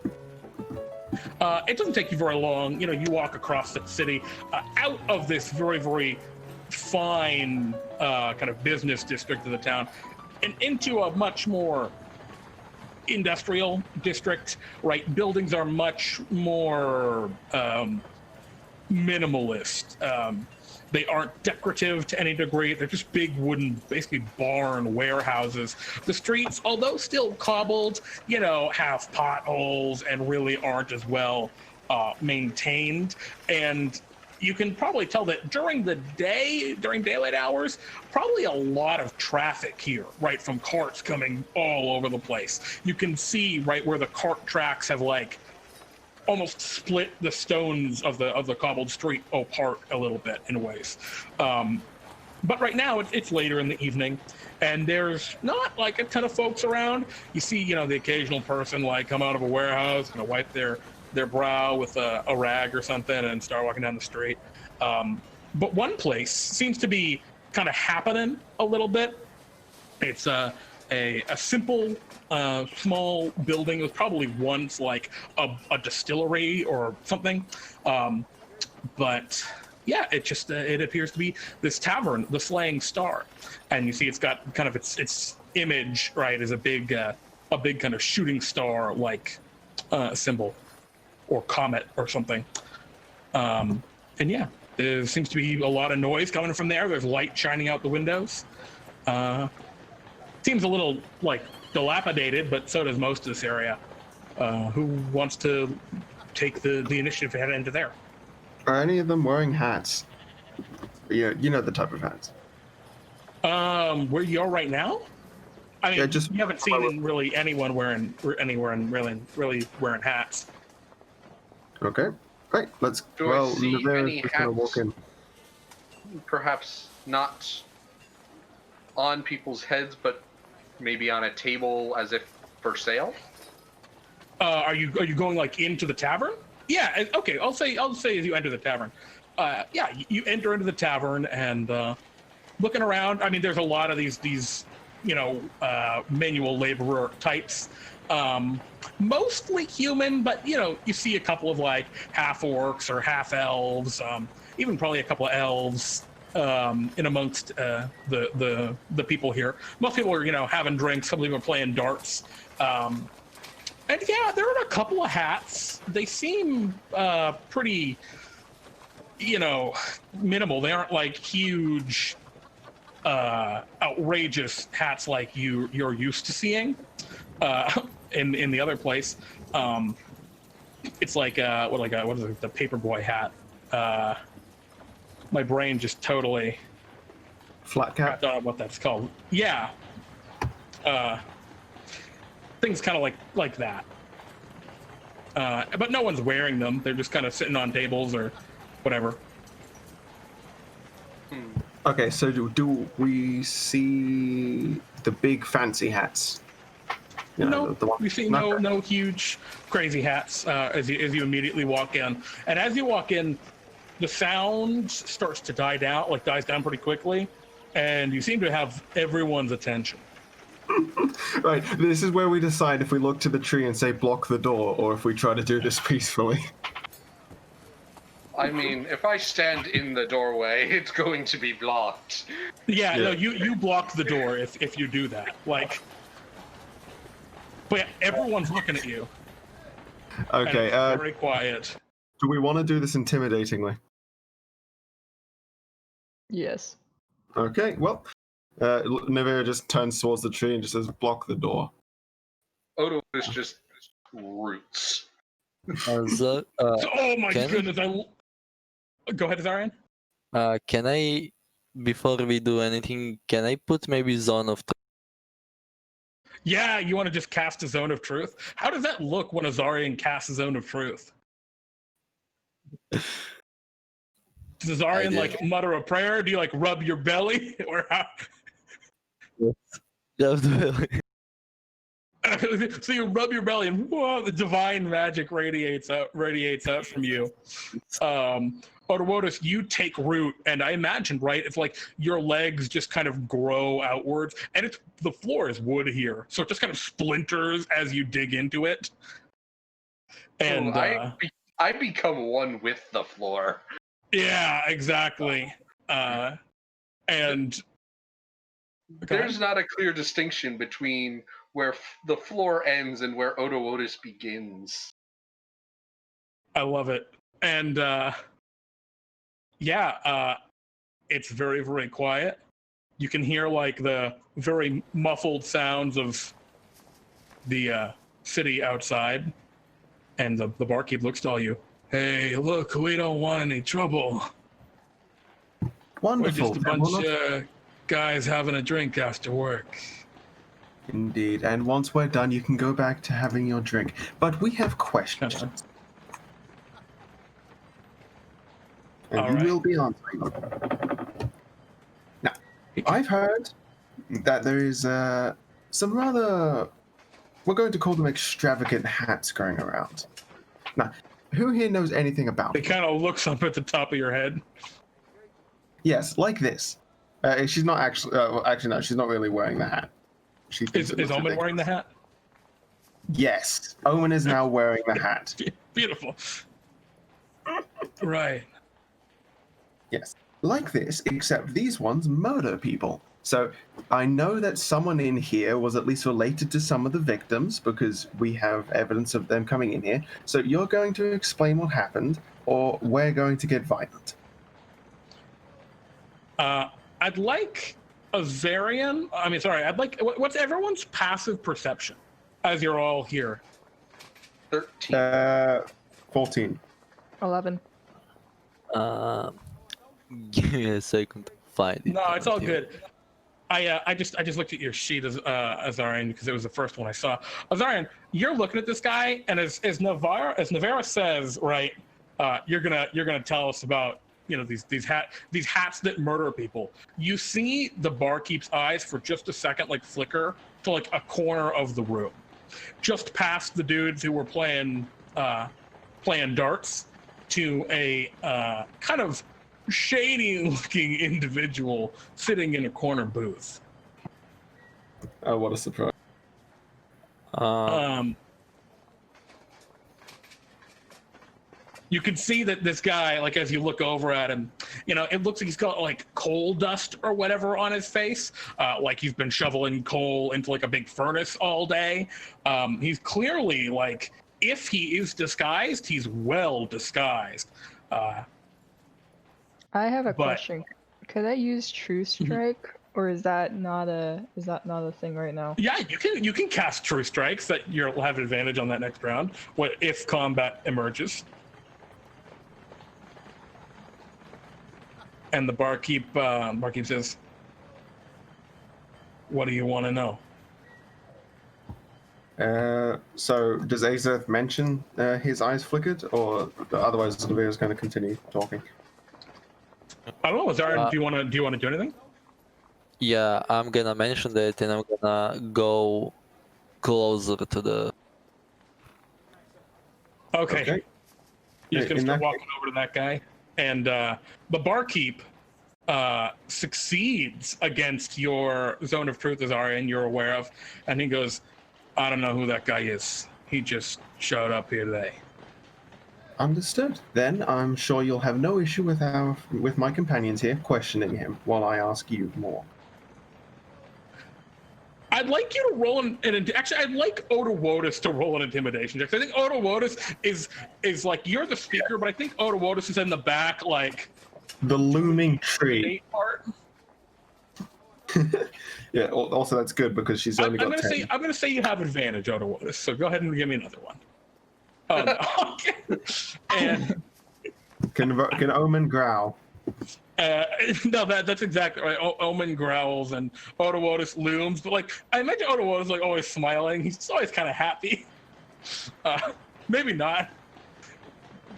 It doesn't take you very long. You know, you walk across the city, out of this very, very fine kind of business district of the town, and into a much more industrial district, right? Buildings are much more minimalist. They aren't decorative to any degree. They're just big wooden, basically barn warehouses. The streets, although still cobbled, you know, have potholes and really aren't as well maintained. And you can probably tell that during the day, during daylight hours, probably a lot of traffic here, right? From carts coming all over the place. You can see right where the cart tracks have like almost split the stones of the cobbled street apart a little bit in ways. But right now it's later in the evening, and there's not like a ton of folks around. You see, you know, the occasional person like come out of a warehouse and wipe their brow with a rag or something and start walking down the street. But one place seems to be kind of happening a little bit. It's a simple, small building. It was probably once like a distillery or something. But yeah, it appears to be this tavern, the Slaying Star, and you see it's got kind of its image, right, is a big kind of shooting star like symbol or comet or something. And yeah, there seems to be a lot of noise coming from there. There's light shining out the windows. Seems a little like dilapidated, but so does most of this area. Who wants to take the initiative to head into there? Are any of them wearing hats? Yeah, you know the type of hats. Where you are right now? I mean, Yeah, just you haven't seen really anyone wearing really wearing hats. Okay, great. Let's. Do I see Navera's any just gonna walk in. Perhaps not on people's heads, but maybe on a table as if for sale. Are you going like into the tavern? Yeah. Okay. I'll say as you enter the tavern. Yeah, you enter into the tavern and looking around. I mean, there's a lot of these manual laborer types. Mostly human, but you see a couple of like half orcs or half elves, even probably a couple of elves in amongst the people here. Most people are having drinks. Some people are playing darts. And yeah, there are a couple of hats. They seem pretty, minimal. They aren't like huge, outrageous hats like you're used to seeing in the other place. It's like what is it, the paperboy hat? My brain just totally Flat cap. don't know what that's called. Yeah. Things kind of like that. But no one's wearing them. They're just kind of sitting on tables or whatever. Okay, so do we see the big fancy hats? No, the one. we see no huge crazy hats as you immediately walk in. And as you walk in, the sound starts to dies down pretty quickly, and you seem to have everyone's attention. Right, this is where we decide if we look to the tree and say block the door, or if we try to do this peacefully. I mean, if I stand in the doorway, it's going to be blocked. Yeah. No, you block the door if you do that. But yeah, everyone's looking at you. Okay, and it's very quiet. do we want to do this intimidatingly? Yes. Okay, well, Navera just turns towards the tree and just says, block the door. Odowodus just roots. So, Oh my can- goodness! Go ahead, Azarion. can I, before we do anything, can I put maybe Zone of Yeah, you want to just cast a Zone of Truth? How does that look when Azarion casts a Zone of Truth? Does Azarion mutter a prayer? Do you rub your belly, or how? So you rub your belly, and whoa, the divine magic radiates out from you. Odowodus, you take root, and I imagine, right, it's like your legs just kind of grow outwards, and the floor is wood here, so it just kind of splinters as you dig into it. And I become one with the floor. Yeah, exactly. And there's not a clear distinction between where the floor ends and where Odowodus begins. I love it. And it's very, very quiet. You can hear the very muffled sounds of the city outside. And the barkeep looks to all you. Hey, look, we don't want any trouble. Wonderful. We're just a bunch of guys having a drink after work. Indeed, and once we're done, you can go back to having your drink. But we have questions. And All you right. will be answering them. Now, I've heard that there is some rather, we're going to call them extravagant hats going around. Now, who here knows anything about It kind of looks up at the top of your head. Yes, like this. She's not actually, no, she's not really wearing the hat. She thinks Is it looks Omen wearing the ridiculous. hat? Yes, Omen is now wearing the hat. Beautiful. Right. Yes, like this, except these ones murder people. So I know that someone in here was at least related to some of the victims because we have evidence of them coming in here. So you're going to explain what happened, or we're going to get violent. I'd like Azarion. I'd like. What's everyone's passive perception as you're all here? 13. 14. 11. Give me a second to find it. No, it's all good. I just looked at your sheet as Azarion because it was the first one I saw. Azarion, you're looking at this guy, and as Navera says, right, you're gonna tell us about these hats that murder people. You see the barkeep's eyes for just a second like flicker to like a corner of the room, just past the dudes who were playing darts, to a kind of shady-looking individual sitting in a corner booth. Oh, what a surprise. You can see that this guy, like as you look over at him, it looks like he's got like coal dust or whatever on his face, like he's been shoveling coal into like a big furnace all day. He's clearly like, if he is disguised, he's well disguised. I have a question. Could I use True Strike, or is that not a thing right now? Yeah, you can cast True Strikes that you'll have advantage on that next round. What if combat emerges? And the barkeep says, "What do you want to know?" So does Azeth mention his eyes flickered, or otherwise Navera's going to continue talking? I don't know. Azarion, do you want to do anything? Yeah, I'm gonna mention that, and I'm gonna go closer to the. Okay. You're just gonna start walking over to that guy, and the barkeep succeeds against your zone of truth, Azarion, you're aware of, and he goes, "I don't know who that guy is. He just showed up here today." Understood. Then I'm sure you'll have no issue with my companions here questioning him while I ask you more. I'd like you to roll actually, I'd like Odowodus to roll an intimidation check. I think Odowodus is like, you're the speaker, but I think Odowodus is in the back, like the looming tree. Part. Yeah. Also, that's good because she's only got 10. I'm gonna say you have advantage, Odowodus. So go ahead and give me another one. Oh no. Okay. And Can Omen growl? no, that's exactly right. Omen growls and Odowodus looms, but like I imagine Odowodus like always smiling. He's always kind of happy. Maybe not.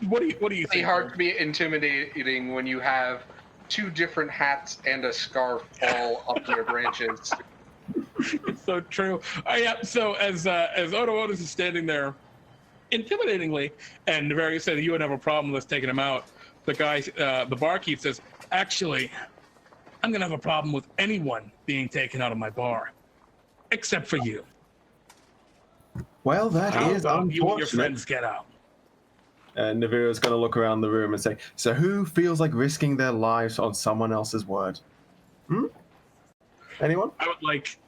What do you It's think? hard to be intimidating when you have two different hats and a scarf all up your branches. It's so true. Yeah. So as Odowodus is standing there, intimidatingly, and Navera said you would have a problem with us taking him out. The guy, the barkeep says, "Actually, I'm gonna have a problem with anyone being taken out of my bar, except for you. Well, that How is about you and your unfortunate. friends get out?" And Navera's going to look around the room and say, "So who feels like risking their lives on someone else's word? Anyone?" I would like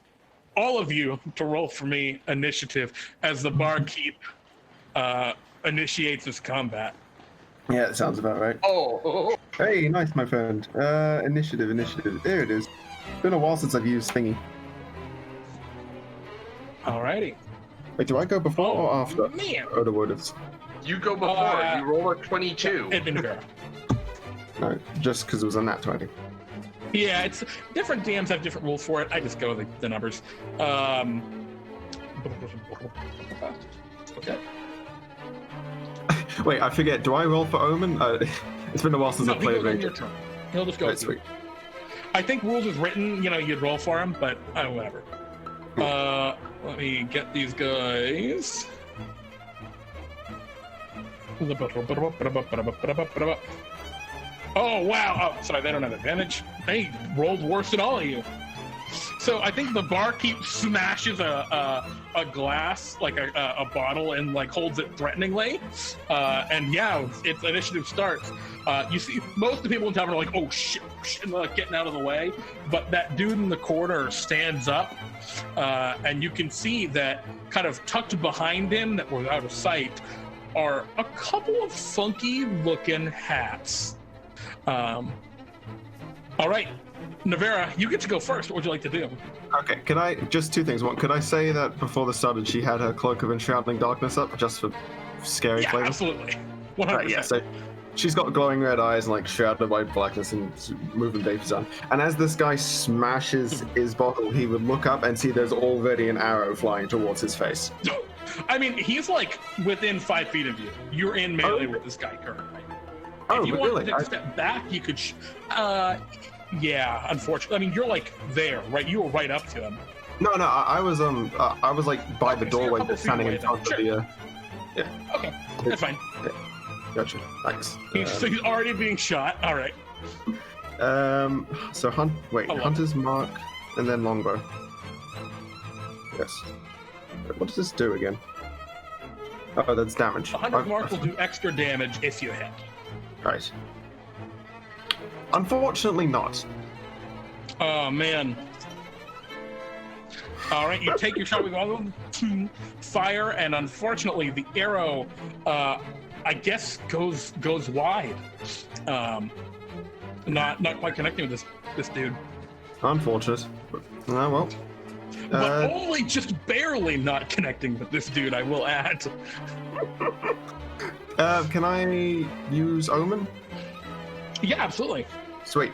all of you to roll for me initiative as the barkeep initiates this combat. Yeah, that sounds about right. Oh. Hey, nice, my friend. Initiative. There it is. It's been a while since I've used thingy. Alrighty. Wait, do I go before or after? Man. Odowodus? You go before. You roll a 22. Navera. No, just because it was a nat 20. Yeah, it's different DMs have different rules for it. I just go with the numbers. Okay. Wait, I forget. Do I roll for Omen? It's been a while since I played Ranger. Ranger. He'll just go. That's sweet. I think rules is written. You'd roll for him, but whatever. Let me get these guys. Oh wow! Oh, sorry, they don't have advantage. They rolled worse than all of you. So I think the barkeep smashes a glass, like a bottle, and like holds it threateningly. And yeah, its initiative starts. You see, most of the people in town are like, "Oh shit!" and like getting out of the way. But that dude in the corner stands up, and you can see that kind of tucked behind him, that was out of sight, are a couple of funky-looking hats. All right. Navera, you get to go first. What would you like to do? Okay, can I, just two things. One, could I say that before this started, she had her cloak of enshrouding darkness up, just for scary Yeah, flavor? absolutely. 100%. Yeah, so she's got glowing red eyes and like shrouded by blackness and moving vapors on. And as this guy smashes his bottle, he would look up and see there's already an arrow flying towards his face. I mean, he's like within 5 feet of you. You're in melee with this guy currently. Oh, If you but wanted really? to take a step back, you could... yeah, unfortunately. I mean, you're like there, right? You were right up to him. No, I was like by the Okay, so you're a doorway, couple just standing feet in front away of then. the. Okay, that's fine. Gotcha. Thanks. So he's already being shot. All right. So Hunter's mark and then longbow. Yes. What does this do again? Oh, that's damage. 100 mark will do extra damage if you hit. Right. Unfortunately, not. Oh man. All right, you take your shot with all fire, and unfortunately, the arrow, I guess, goes wide. Not quite connecting with this dude. Unfortunate. Oh well. But only just barely not connecting with this dude, I will add. Can I use Omen? Yeah, absolutely. Sweet.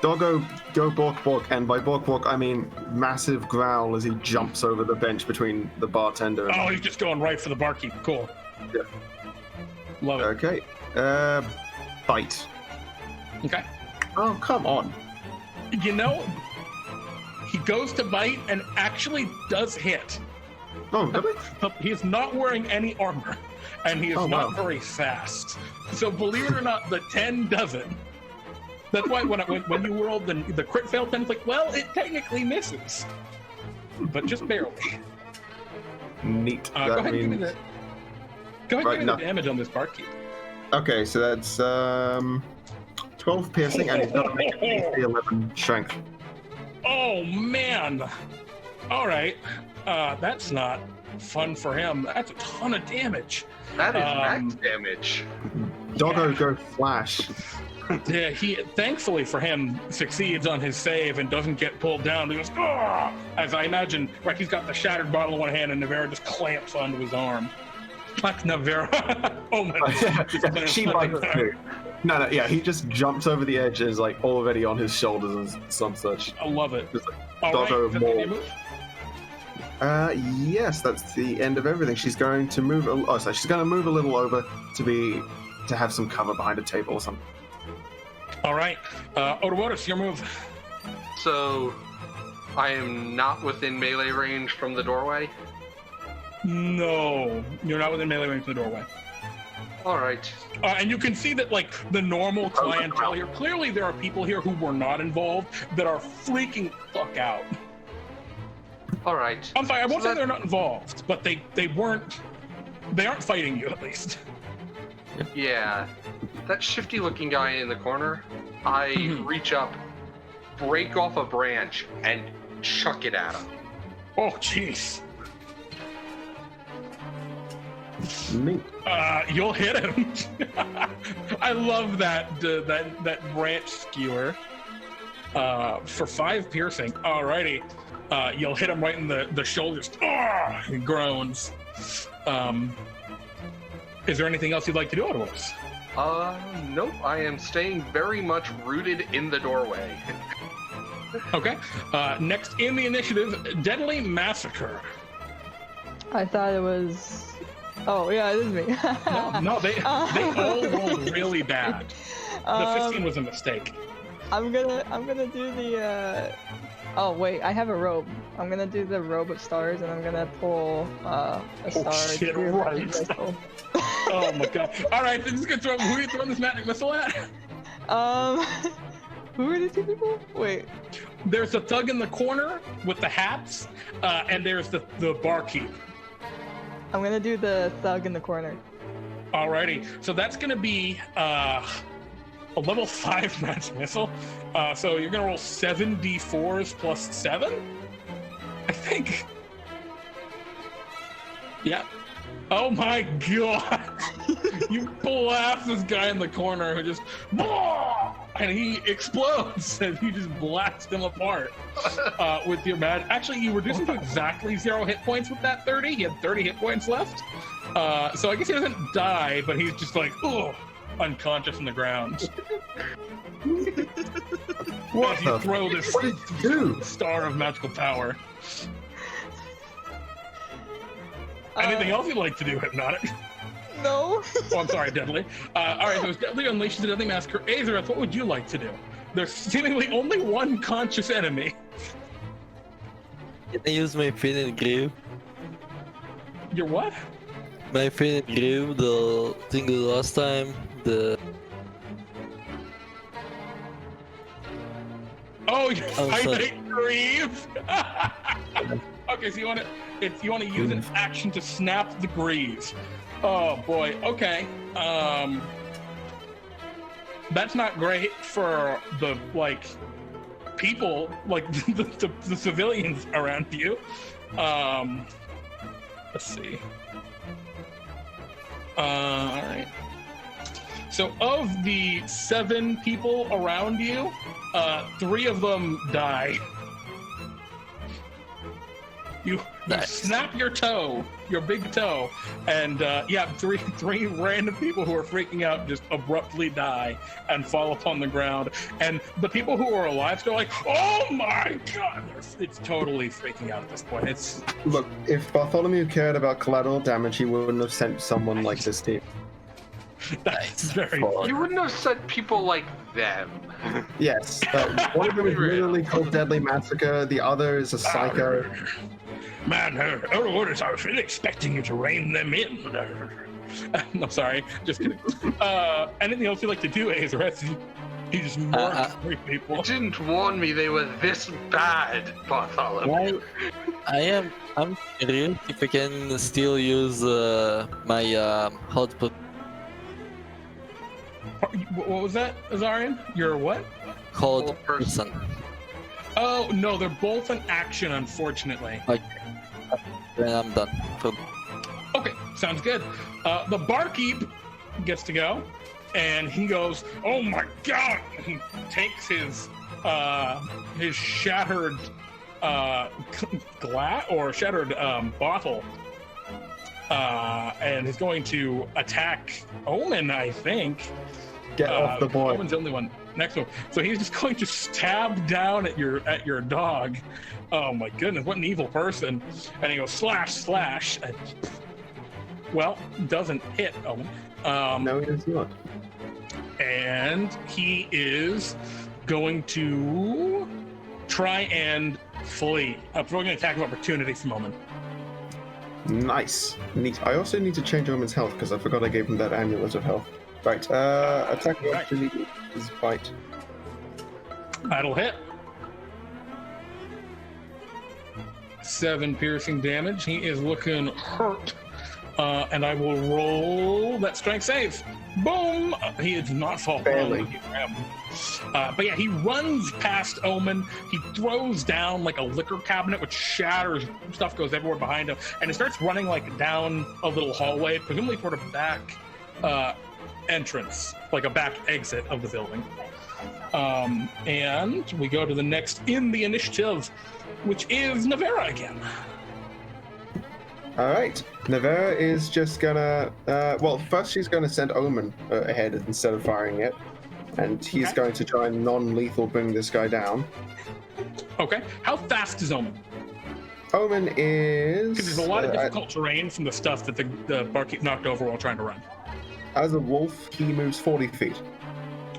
Doggo, go bork bork, and by bork bork I mean massive growl as he jumps over the bench between the bartender and... Oh, he's just going right for the barkeep. Cool. Yeah. Love it. Okay. Bite. Okay. Oh, come on. You know, he goes to bite and actually does hit. Oh, really? But he's not wearing any armor, and he is not wow. very fast. So believe it or not, the 10 doesn't. That's why when you rolled the crit fail 10, it's like, well, it technically misses, but just barely. Neat. Go ahead and give me the the damage on this barkeep. Okay, so that's 12 piercing, and he's got to make a DC 11 strength. Oh man! All right, that's not fun for him. That's a ton of damage. That is max damage. Doggo goes flash. Yeah, he thankfully for him succeeds on his save and doesn't get pulled down. He goes, "Ah!" As I imagine, right, he's got the shattered bottle in one hand, and Navera just clamps onto his arm. Like Navera. Omen. She bites too. No, yeah, he just jumps over the edge and is like already on his shoulders and some such. I love it. Just like, All Doggo right, is that the end of your move? Yes, that's the end of everything. She's going to move. She's going to move a little over to have some cover behind a table or something. All right, Odowodus, your move. So, I am not within melee range from the doorway? No, you're not within melee range from the doorway. All right. And you can see that, like, the normal clientele here, clearly there are people here who were not involved that are freaking the fuck out. All right. I'm sorry, I won't say they're not involved, but they aren't fighting you, at least. Yeah. That shifty-looking guy in the corner, I reach up, break off a branch, and chuck it at him. Oh, jeez. Neat. You'll hit him. I love that branch skewer. For 5 piercing. Alrighty. You'll hit him right in the shoulders. He groans. Is there anything else you'd like to do, Odowodus? Nope. I am staying very much rooted in the doorway. Okay. Next in the initiative, Deadly Massacre. I thought it was... Oh, yeah, it is me. No, they all rolled really bad. The 15 was a mistake. I'm gonna do the oh wait, I have a robe. I'm gonna do the robe of stars, and I'm gonna pull a star. Shit, right. Oh my god. Alright, this is gonna throw. Who are you throwing this magic missile at? Who are the two people? Wait. There's the thug in the corner with the hats, and there's the barkeep. I'm gonna do the thug in the corner. Alrighty, so that's gonna be a level 5 magic missile. So you're gonna roll 7d4s plus 7, I think. Yeah. Oh my god! You blast this guy in the corner who just, and he explodes, and you just blast him apart with your magic. Actually, you reduce him to exactly 0 hit points with that 30. He had 30 hit points left. So I guess he doesn't die, but he's just like, unconscious on the ground. What As you throw this What did you do? star of magical power. Anything else you'd like to do, Hypnotic? No. Oh, I'm sorry, Deadly. All right, so it's Deadly unleashes the Deadly Massacre. Azarion, what would you like to do? There's seemingly only one conscious enemy. Can I use my Fin and Grimm? Your what? My Fin and Grimm, the thing the last time, the... Oh, you Oh, fight sorry. it, Grieve. Okay, so you want to use an action to snap the greaves. Oh boy. Okay. That's not great for the people, the civilians around you. Let's see. All right. So of the 7 people around you, 3 of them die. You Nice. snap your toe, your big toe, and three random people who are freaking out just abruptly die and fall upon the ground. And the people who are alive still like, oh my god! It's totally freaking out at this point. It's Look, if Bartholomew cared about collateral damage, he wouldn't have sent someone like this team. that's very. You wouldn't have sent people like them. Yes, one of them is literally called Deadly Massacre, the other is a psycho. Man, Odowodus, I was really expecting you to rein them in. No, sorry, just kidding. Anything else you'd like to do, Azarion? He just marks 3 people. You didn't warn me they were this bad, Bartholomew. I'm curious if I can still use my hotpot. What was that, Azarion? Your what? Cold person. Oh, no, they're both an action, unfortunately. Then I'm done. Okay, sounds good. The barkeep gets to go, and he goes, oh my god! He takes his shattered glass or shattered bottle, and he's going to attack Omen, I think. Get off the board. Omen's the only one next to him. So he's just going to stab down at your dog. Oh my goodness, what an evil person. And he goes slash, slash. And, well, doesn't hit Omen. No, he does not. And he is going to try and flee. Throwing an attack of opportunity from Omen. Nice. Neat. I also need to change Omen's health because I forgot I gave him that amulet of health. Right, attack of opportunity is bite. That'll hit. 7 piercing damage. He is looking hurt. And I will roll that strength save. Boom! He did not fall Barely. prone. But yeah, he runs past Omen. He throws down like a liquor cabinet, which shatters. Stuff goes everywhere behind him. And he starts running like down a little hallway, presumably toward a back entrance, like a back exit of the building. And we go to the next in the initiative, which is Navera again. All right, Navera is just gonna. First she's gonna send Omen ahead instead of firing it, and he's going to try and non-lethal bring this guy down. Okay. How fast is Omen? Omen is. Because there's a lot of difficult terrain from the stuff that the barkeep knocked over while trying to run. As a wolf, he moves 40 feet.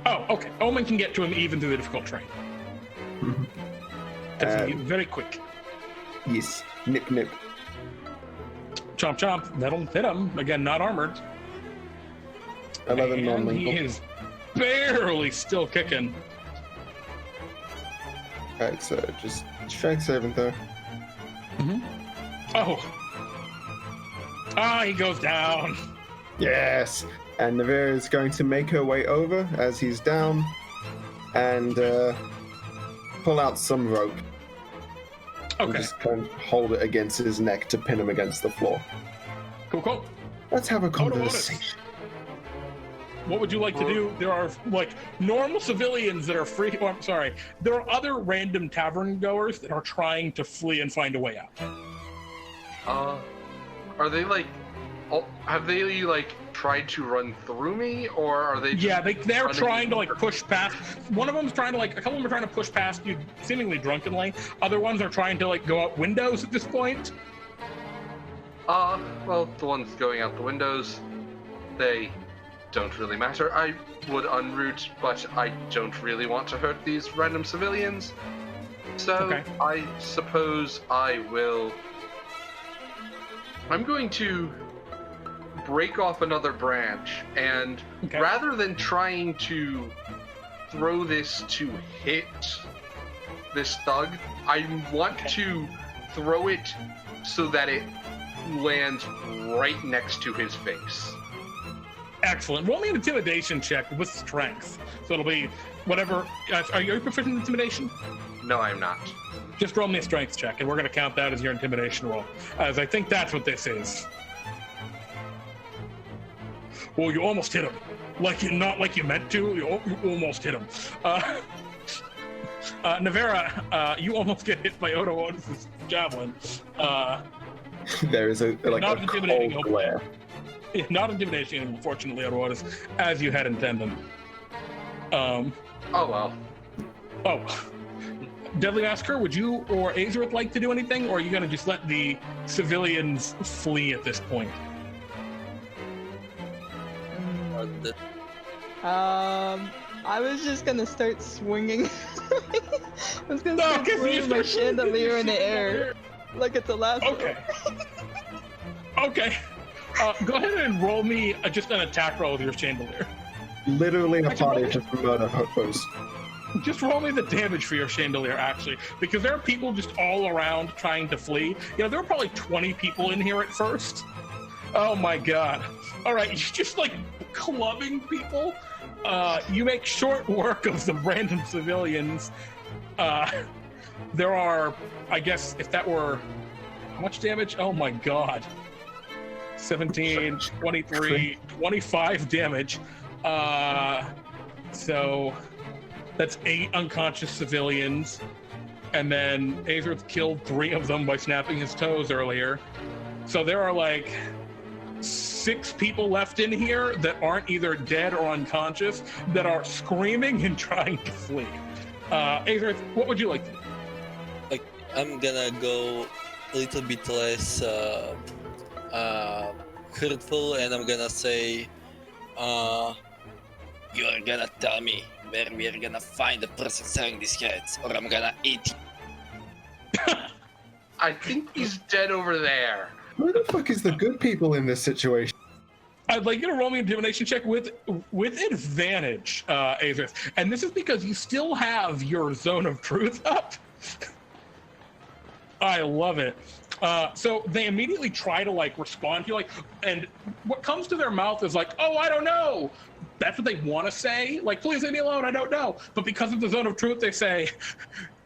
Oh, okay. Omen can get to him even through the difficult terrain. Definitely very quick. Yes, nip nip. Chomp chomp. That'll hit him. Again, not armored. 11 And non-lethal. he is barely still kicking. Alright, so just strength saving throw. Oh. Ah, he goes down. Yes! And Navera is going to make her way over as he's down and pull out some rope. And Okay. just kind of hold it against his neck to pin him against the floor. Cool. Let's have a Odowodus. conversation. What would you like to do? There are like normal civilians that are free. Oh, I'm sorry. There are other random tavern goers that are trying to flee and find a way out. Are they like? Have they like tried to run through me, or are they? Yeah, they're running trying to like over? push past. One of them's trying to like. A couple of them are trying to push past you, seemingly drunkenly. Other ones are trying to like go out windows at this point. Well, the ones going out the windows, they don't really matter. I would unroot, but I don't really want to hurt these random civilians. So, Okay. I suppose I will... I'm going to break off another branch, and Okay. rather than trying to throw this to hit this thug, I want to throw it so that it lands right next to his face. Excellent. Roll me an intimidation check with strength. So it'll be whatever. Are you proficient in intimidation? No, I'm not. Just roll me a strength check, and we're going to count that as your intimidation roll, as I think that's what this is. Well, you almost hit him. Not like you meant to. You almost hit him. Navera, you almost get hit by Odowodus' javelin. There is a Not intimidating, cold glare. Not intimidating, unfortunately, Odowodus, as you had intended. Oh well. Oh. Deadly Massacre, would you or Azarion like to do anything, or are you going to just let the civilians flee at this point? I was just gonna start swinging. I was gonna start Okay, so you swinging my start chandelier in the air, like it's a last. Okay. Okay. Go ahead and roll me just an attack roll with your chandelier. Literally a Actually, party roll- just murder hopos. Just roll me the damage for your chandelier, actually, because there are people just all around trying to flee. You know, there were probably 20 people in here at first. Oh my god. All right, you're just like clubbing people. You make short work of some random civilians. There are, I guess, if that were, how much damage? Oh my god. 17, 23, 25 damage. So that's 8 unconscious civilians. And then Azarion killed 3 of them by snapping his toes earlier. So there are like 6 people left in here that aren't either dead or unconscious that are screaming and trying to flee. Azarion, what would you like to do? Like, I'm gonna go a little bit less hurtful, and I'm gonna say, you're gonna tell me where we're gonna find the person selling these cats, or I'm gonna eat you. I think he's dead over there. Who the fuck is the good people in this situation? I'd like you to roll me an intimidation check with advantage, Azarion. And this is because you still have your zone of truth up. I love it. So they immediately try to like respond to you, like, and what comes to their mouth is like, "Oh, I don't know." That's what they want to say, like, "Please leave me alone, I don't know." But because of the zone of truth, they say,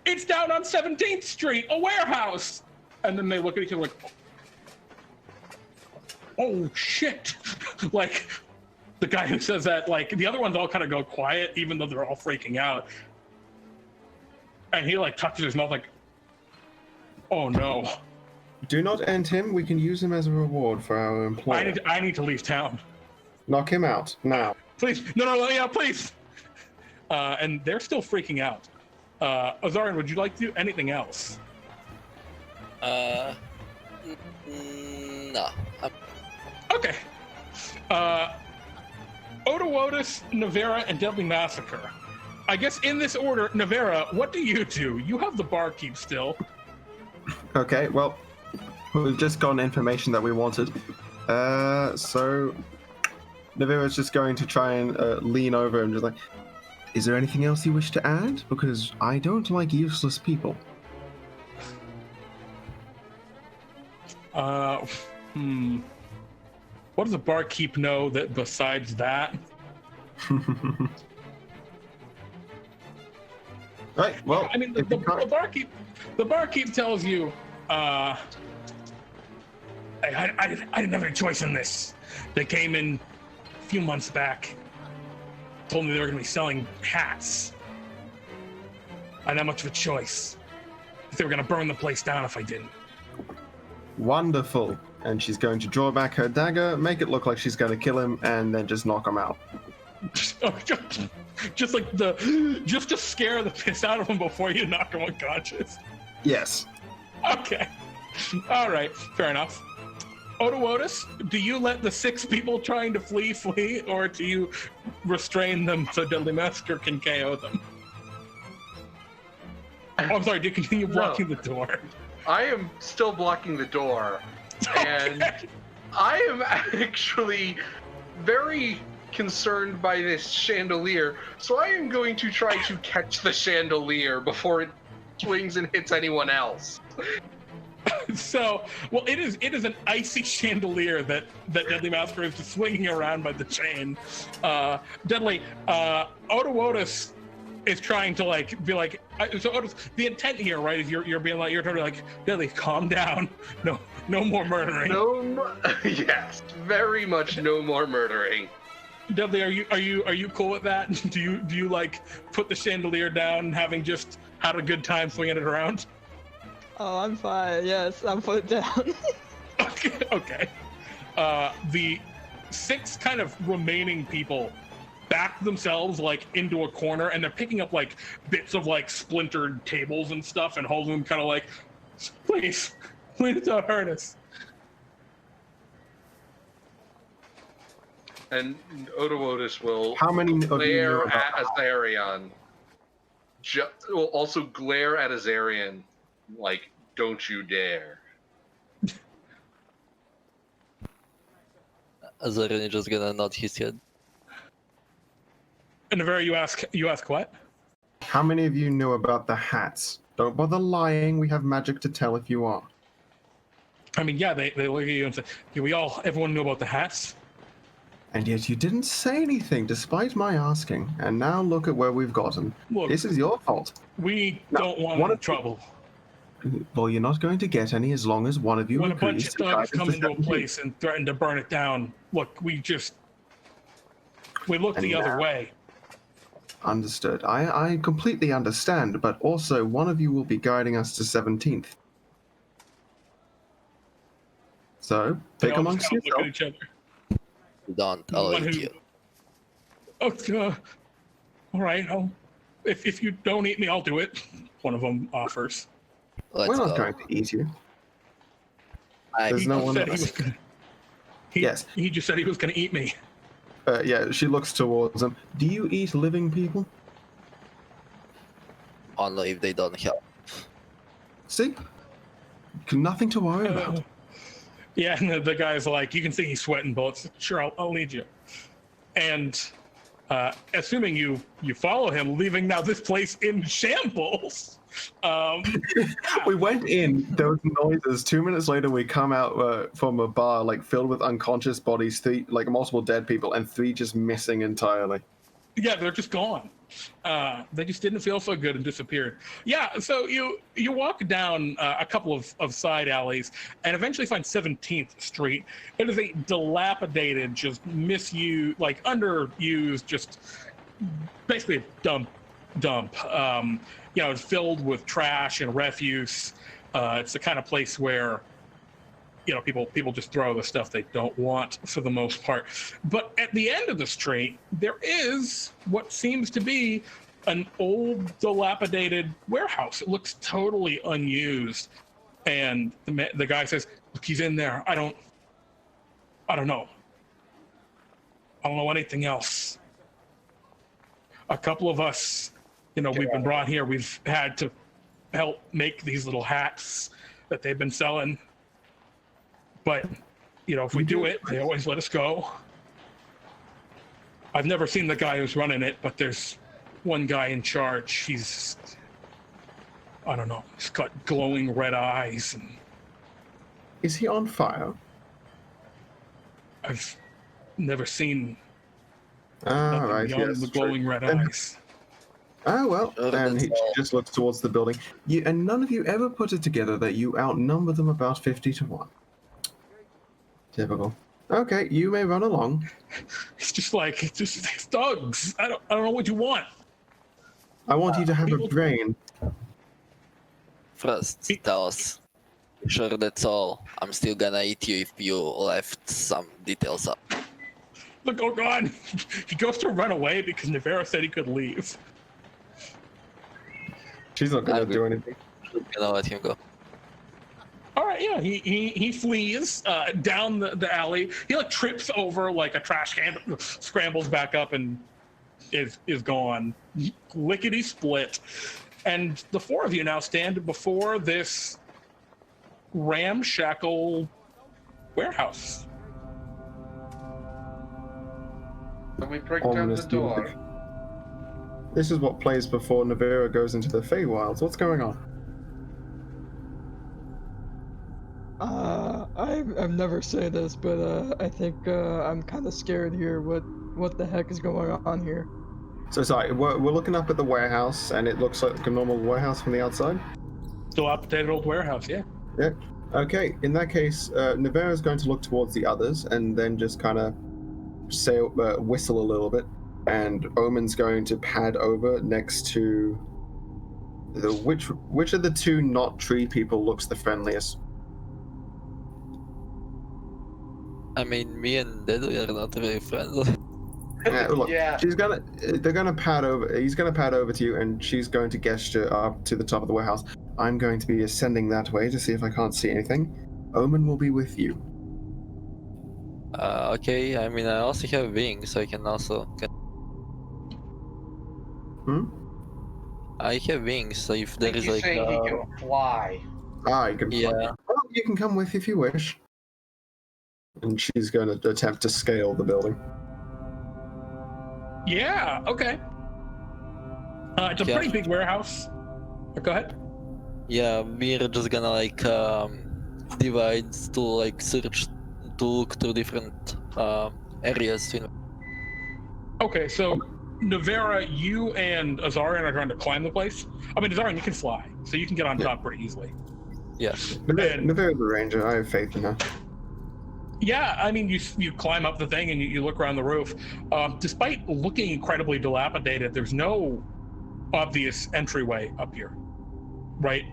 "It's down on 17th Street, a warehouse." And then they look at each other like, "Oh shit!" Like the guy who says that, like the other ones all kind of go quiet, even though they're all freaking out. And he like touches his mouth, like, "Oh no." Do not end him. We can use him as a reward for our employer. I need to leave town. Knock him out now. Please, no, yeah, please. And they're still freaking out. Azarion, would you like to do anything else? No. Okay. Odowodus, Navera, and Deadly Massacre. I guess in this order, Navera, what do? You have the barkeep still. Okay, well, we've just gotten information that we wanted. So Navera's just going to try and lean over and just like, Is there anything else you wish to add? Because I don't like useless people. What does the barkeep know that besides that? Right. Well, I mean, the barkeep tells you, I didn't have any choice in this. They came in a few months back, told me they were going to be selling hats. I didn't have much of a choice. They were going to burn the place down if I didn't. Wonderful. And she's going to draw back her dagger, make it look like she's going to kill him, and then just knock him out. Just to scare the piss out of him before you knock him unconscious. Yes. Okay. All right. Fair enough. Odowodus, do you let the 6 people trying to flee, or do you restrain them so Deadly Massacre can KO them? Oh, I'm sorry. Do you continue blocking the door? I am still blocking the door, and I am actually very concerned by this chandelier, so I am going to try to catch the chandelier before it swings and hits anyone else. So, well, it is an icy chandelier that Deadly Massacre is just swinging around by the chain. Deadly, Odowodus is trying to be like, so Odowodus, the intent here, right, is you're being like, you're trying to be like, Deadly, calm down, no more murdering. Yes, very much no more murdering. Deadly, are you cool with that? Do you like put the chandelier down, having just had a good time swinging it around? Oh, I'm fine. Yes, I'm put down. Okay. The 6 kind of remaining people back themselves into a corner, and they're picking up bits of splintered tables and stuff and holding them kind of please don't hurt us. And Odowodus will How many glare at Azarion. Will also glare at Azarion like, don't you dare. Azarion is just gonna nod his head. And Navera, you ask what? How many of you knew about the hats? Don't bother lying. We have magic to tell if you are. I mean, yeah, they look at you and say, everyone knew about the hats? And yet you didn't say anything, despite my asking. And now look at where we've gotten. Look, this is your fault. We don't want any trouble. Well, you're not going to get any as long as one of you When a bunch agrees of to thugs guide come us into to a place and threaten to burn it down, look, we look the other way. Understood. I completely understand, but also one of you will be guiding us to 17th. So, pick amongst look yourself. at each other. Don't, I'll eat you. Oh, all right. If you don't eat me, I'll do it. One of them offers. Let's We're not go. going to eat you. There's He no one said else. Yes. He just said he was going to eat me. Yeah, she looks towards him. Do you eat living people? Only if they don't help. See? Nothing to worry about. Yeah, and the guy's like, you can see he's sweating bullets. Sure, I'll lead you. And assuming you follow him, leaving now this place in shambles. We went in, there was noises. 2 minutes later, we come out from a bar filled with unconscious bodies, 3 multiple dead people, and 3 just missing entirely. Yeah, they're just gone. They just didn't feel so good and disappeared. Yeah, so you walk down a couple of side alleys and eventually find 17th Street. It is a dilapidated, just misused, underused, just basically a dump. It's filled with trash and refuse. It's the kind of place where people just throw the stuff they don't want for the most part. But at the end of the street, there is what seems to be an old, dilapidated warehouse. It looks totally unused. And the guy says, "Look, he's in there. I don't know. I don't know anything else. A couple of us, we've been brought here. We've had to help make these little hats that they've been selling. But, if we do it, they always let us go. I've never seen the guy who's running it, but there's one guy in charge. He's, I don't know, he's got glowing red eyes, and Is he on fire? I've never seen Ah, nothing right, beyond yes, the true. glowing red And- eyes. Oh, well, Sure, and that's he all. just looks towards the building. And none of you ever put it together that you outnumber them about 50 to 1. Typical. Okay, you may run along. It's just like, it's thugs. I don't know what you want. I want you to have a people- brain. First, tell us. Sure, that's all. I'm still gonna eat you if you left some details up. Look, oh god, he goes to run away because Navera said he could leave. She's not going I'm to do anything. I'm gonna let him go. All right, yeah, he flees down the alley. He like trips over like a trash can, scrambles back up, and is gone. Lickety split. And the four of you now stand before this ramshackle warehouse. Let me break down the Ominous door. music. This is what plays before Navera goes into the Feywilds. What's going on? I've never said this, but I think I'm kind of scared here. What the heck is going on here? So sorry, we're looking up at the warehouse, and it looks like a normal warehouse from the outside. Dilapidated old warehouse, yeah. Yeah. Okay. In that case, Navera is going to look towards the others, and then just kind of say whistle a little bit, and Omen's going to pad over next to the which of the two not tree people looks the friendliest. I mean, me and Deadly are not very friendly. Look, Yeah. they're gonna pad over. He's gonna pad over to you, and she's going to gesture up to the top of the warehouse. I'm going to be ascending that way to see if I can't see anything. Omen will be with you. Okay, I mean, I also have wings, so I can also... I have wings, so if there is He's like... saying he can fly. Ah, you can. Yeah. Well, you can come with if you wish. And she's going to attempt to scale the building. Yeah, okay. It's a Yeah. pretty big warehouse. Go ahead. Yeah, we're just gonna like divide to like search to look to different areas. You know. Okay, so Navera, you and Azarion are trying to climb the place. I mean, Azarion, you can fly, so you can get on top pretty easily. Yeah. Navera the Ranger, I have faith in her. Yeah, I mean, you climb up the thing and you look around the roof. Despite looking incredibly dilapidated, there's no obvious entryway up here, right?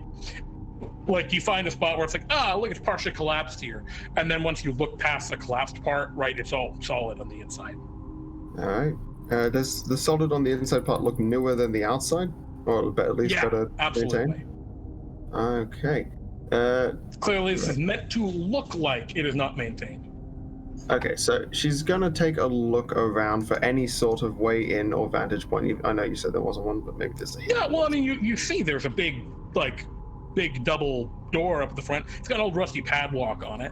Like you find a spot where it's like, look, it's partially collapsed here. And then once you look past the collapsed part, right, it's all solid on the inside. All right. Does the solid on the inside part look newer than the outside? Or at least Yeah, better absolutely. maintained? Okay. Clearly, this is meant to look like it is not maintained. Okay, so she's gonna take a look around for any sort of way in or vantage point. I know you said there wasn't one, but maybe there's a hidden Yeah, well, I mean, you see there's a big double door up at the front. It's got an old rusty padlock on it.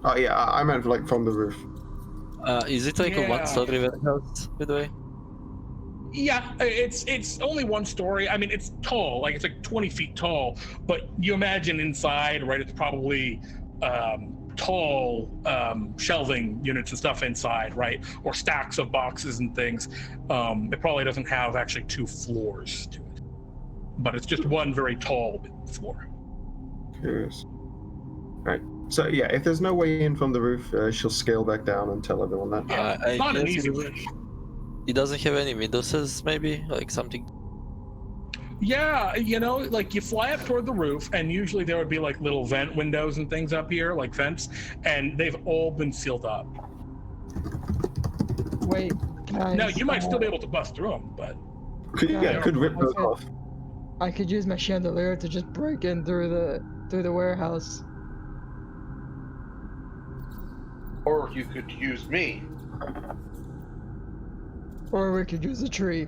Oh yeah, I meant like from the roof. Is it like a Yeah. one-story warehouse, by the way? Yeah, it's only one story. I mean, it's tall, like it's like 20 feet tall. But you imagine inside, right? It's probably tall shelving units and stuff inside, right? Or stacks of boxes and things. It probably doesn't have actually 2 floors to it, but it's just one very tall floor. Curious. Right. So yeah, if there's no way in from the roof, she'll scale back down and tell everyone that. Yeah, I it's not an guess easy it way. doesn't- It doesn't have any windows, maybe like something. Yeah, you know, like you fly up toward the roof, and usually there would be like little vent windows and things up here, like vents, and they've all been sealed up. Wait, guys. Now you might still be able to bust through them, but Could rip those Okay. off. I could use my chandelier to just break in through the warehouse. Or you could use me. Or we could use a tree.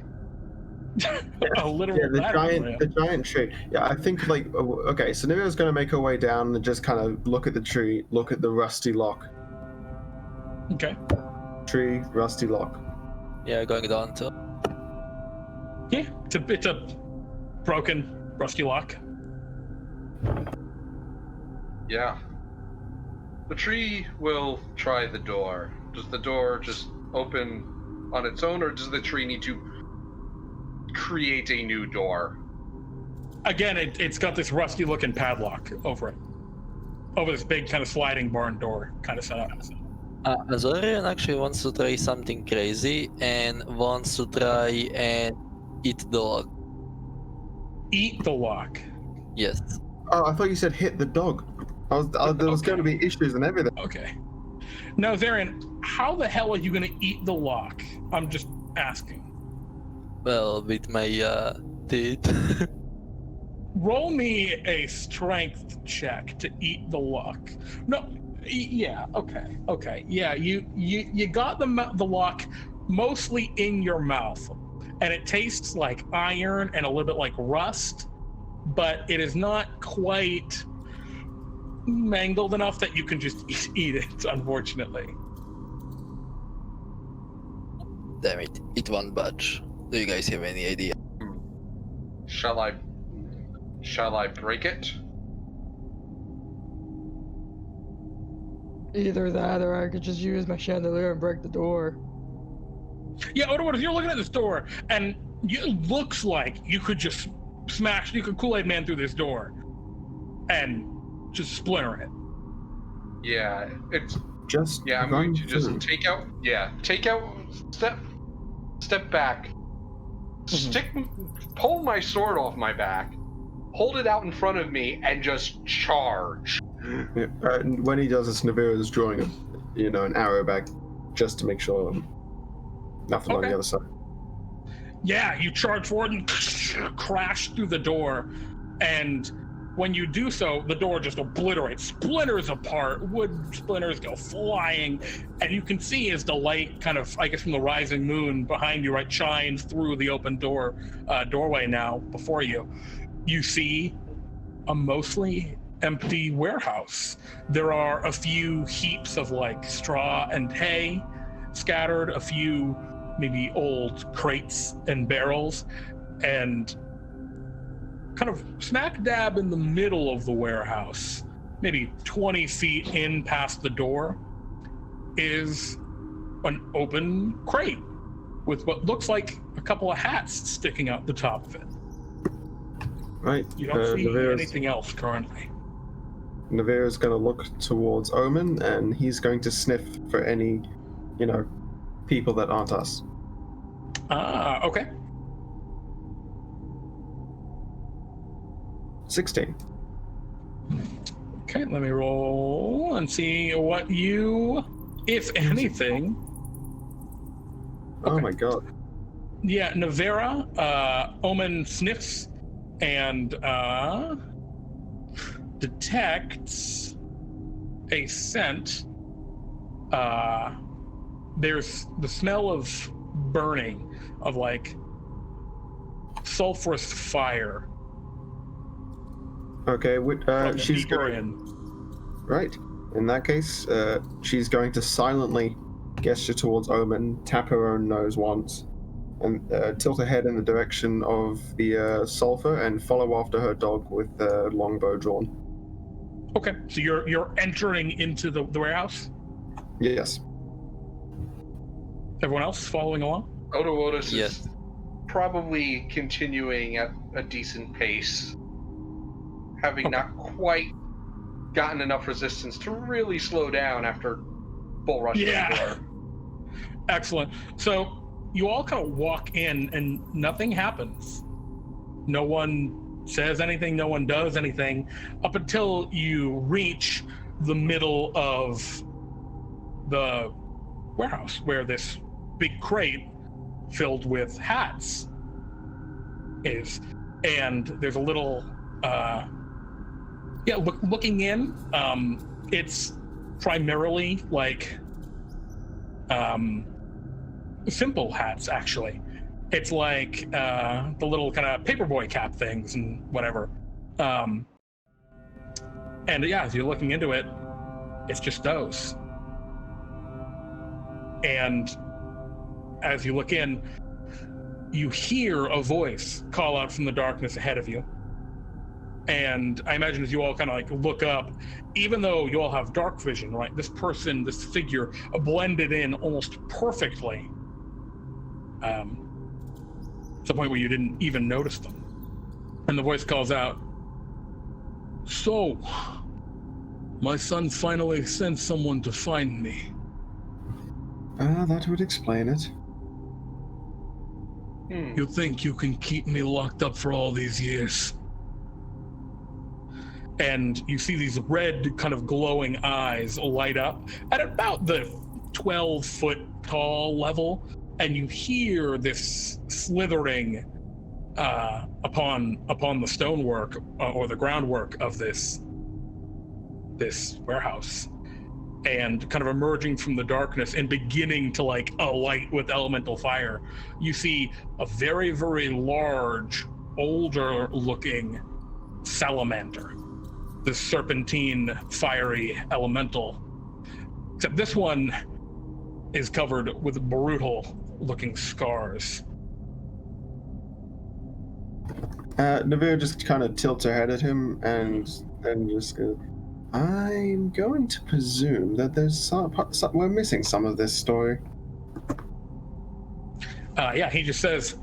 a literal Yeah, battering ram. the giant tree. Yeah, I think like okay, so Navera's gonna make her way down and just kind of look at the tree, look at the rusty lock. Okay. Tree, rusty lock. Yeah, going down to. Yeah, it's a broken, rusty lock. Yeah. The tree will try the door. Does the door just open on its own, or does the tree need to create a new door? Again, it's got this rusty-looking padlock over it. Over this big kind of sliding barn door kind of setup. Azarion actually wants to try something crazy and wants to try and eat the lock. Eat the lock. Yes. Oh, I thought you said hit the dog. There was going to be issues and everything. Okay. Now, Azarion, how the hell are you going to eat the lock? I'm just asking. Well, with my teeth. Roll me a strength check to eat the lock. No, yeah, okay. Yeah, you got the lock mostly in your mouth, and it tastes like iron and a little bit like rust, but it is not quite mangled enough that you can just eat it, unfortunately. Damn it, it won't budge. Do you guys have any idea? Shall I break it? Either that, or I could just use my chandelier and break the door. Yeah, Odowodus, you're looking at this door, and it looks like you could just you could Kool-Aid Man through this door, and just splinter it. Yeah, it's Just yeah. I'm run going to just through. take out. Step back. Pull my sword off my back, hold it out in front of me, and just charge. Yeah, when he does this, Navera is drawing an arrow back just to make sure nothing on Okay. the other side. Yeah, you charge forward and crash through the door, and when you do so, the door just obliterates, splinters apart, wood splinters go flying, and you can see as the light kind of, I guess from the rising moon behind you, right, shines through the open doorway now before you. You see a mostly empty warehouse. There are a few heaps of like straw and hay scattered, a few maybe old crates and barrels, and kind of smack dab in the middle of the warehouse, maybe 20 feet in past the door, is an open crate with what looks like a couple of hats sticking out the top of it. Right. You don't see Navera's anything else currently. going to look towards Omen, and he's going to sniff for any, people that aren't us. Okay. 16. Okay, let me roll and see what you, if anything. Oh Okay. my god. Yeah, Navera, Omen sniffs and detects a scent. There's the smell of burning, of like sulfurous fire. Okay, from she's deeper going. in. Right. In that case, she's going to silently gesture towards Omen, tap her own nose once, and tilt her head in the direction of the sulfur and follow after her dog with the longbow drawn. Okay, so you're entering into the warehouse. Yes. Everyone else following along? Odowodus Yes. is probably continuing at a decent pace, having Okay. not quite gotten enough resistance to really slow down after bull rushing Yeah. the door. Excellent. So you all kind of walk in and nothing happens. No one says anything, no one does anything up until you reach the middle of the warehouse where this big crate filled with hats is. And there's a little, looking in, it's primarily like simple hats, actually. It's like the little kind of paperboy cap things and whatever. And yeah, as you're looking into it, it's just those. And as you look in, you hear a voice call out from the darkness ahead of you. And I imagine as you all kind of like look up, even though you all have dark vision, right? This person, this figure, blended in almost perfectly. To the point where you didn't even notice them. And the voice calls out, "So, my son finally sent someone to find me." That would explain it. You think you can keep me locked up for all these years? And you see these red kind of glowing eyes light up at about the 12-foot tall level, and you hear this slithering upon the stonework or the groundwork of this warehouse, and kind of emerging from the darkness and beginning to like alight with elemental fire, you see a very, very large, older looking salamander, this serpentine, fiery elemental. Except this one is covered with brutal looking scars. Navera just kind of tilts her head at him and then just goes, I'm going to presume that there's we're missing some of this story. Yeah, he just says,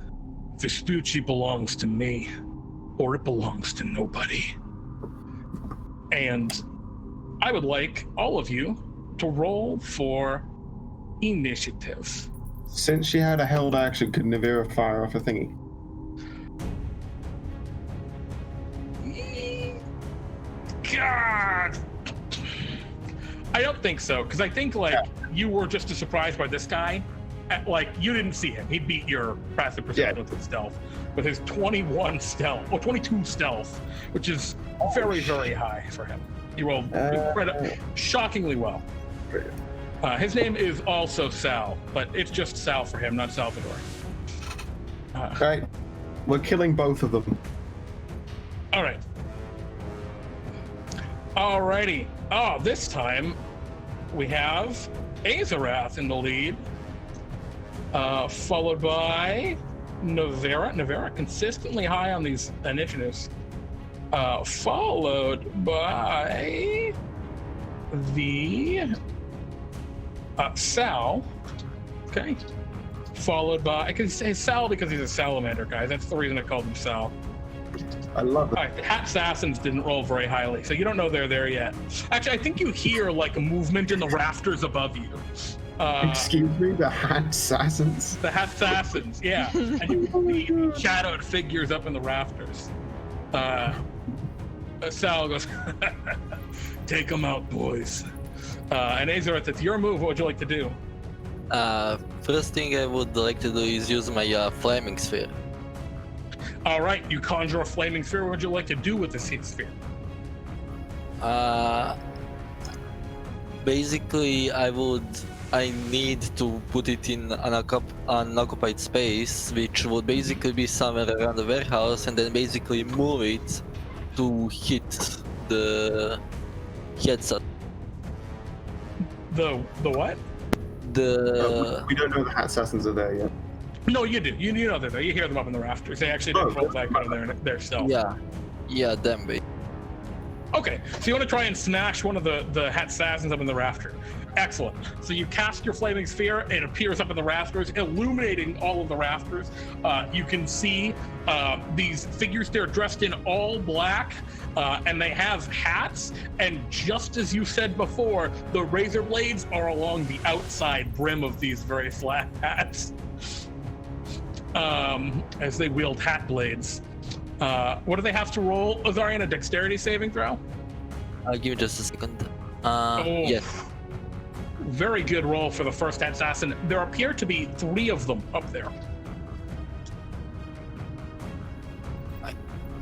Vespucci belongs to me, or it belongs to nobody. And I would like all of you to roll for initiative. Since she had a held action, could Navera fire off a thingy? God! I don't think so, because I think, like, you were just as surprised by this guy. Like, you didn't see him. He beat your passive perception with stealth, with his 22 stealth, which is very, very high for him. He rolled shockingly well. His name is also Sal, but it's just Sal for him, not Salvador. Right. We're killing both of them. All right. Alrighty. Oh, this time we have Azarath in the lead, followed by Navera. Navera consistently high on these initiatives. Followed by the Sal. Okay. Followed by, I can say Sal because he's a salamander, guys. That's the reason I called him Sal. I love it. All right, the Hat Assassins didn't roll very highly, so you don't know they're there yet. Actually, I think you hear like a movement in the rafters above you. Excuse me, the Hat Assassins? The Hat Assassins, yeah. And you see shadowed figures up in the rafters. Sal goes, take them out, boys. And Azarath, it's your move. What would you like to do? First thing I would like to do is use my flaming sphere. All right, you conjure a flaming sphere. What would you like to do with this heat sphere? Basically, I need to put it in an unoccupied space, which would basically be somewhere around the warehouse, and then basically move it to hit the headset. The what? We don't know the Hat Assassins are there yet. No, you do. You know they're there. You hear them up in the rafters. They actually didn't roll back out of their stealth. Yeah, them be. Okay, so you want to try and smash one of the Hat Assassins up in the rafter. Excellent. So you cast your flaming sphere, it appears up in the rafters, illuminating all of the rafters. You can see these figures there dressed in all black, and they have hats, and just as you said before, the razor blades are along the outside brim of these very flat hats. As they wield hat blades. What do they have to roll? Azarion, a dexterity saving throw? Give me just a second. Oh, yes. Very good roll for the first assassin. There appear to be 3 of them up there.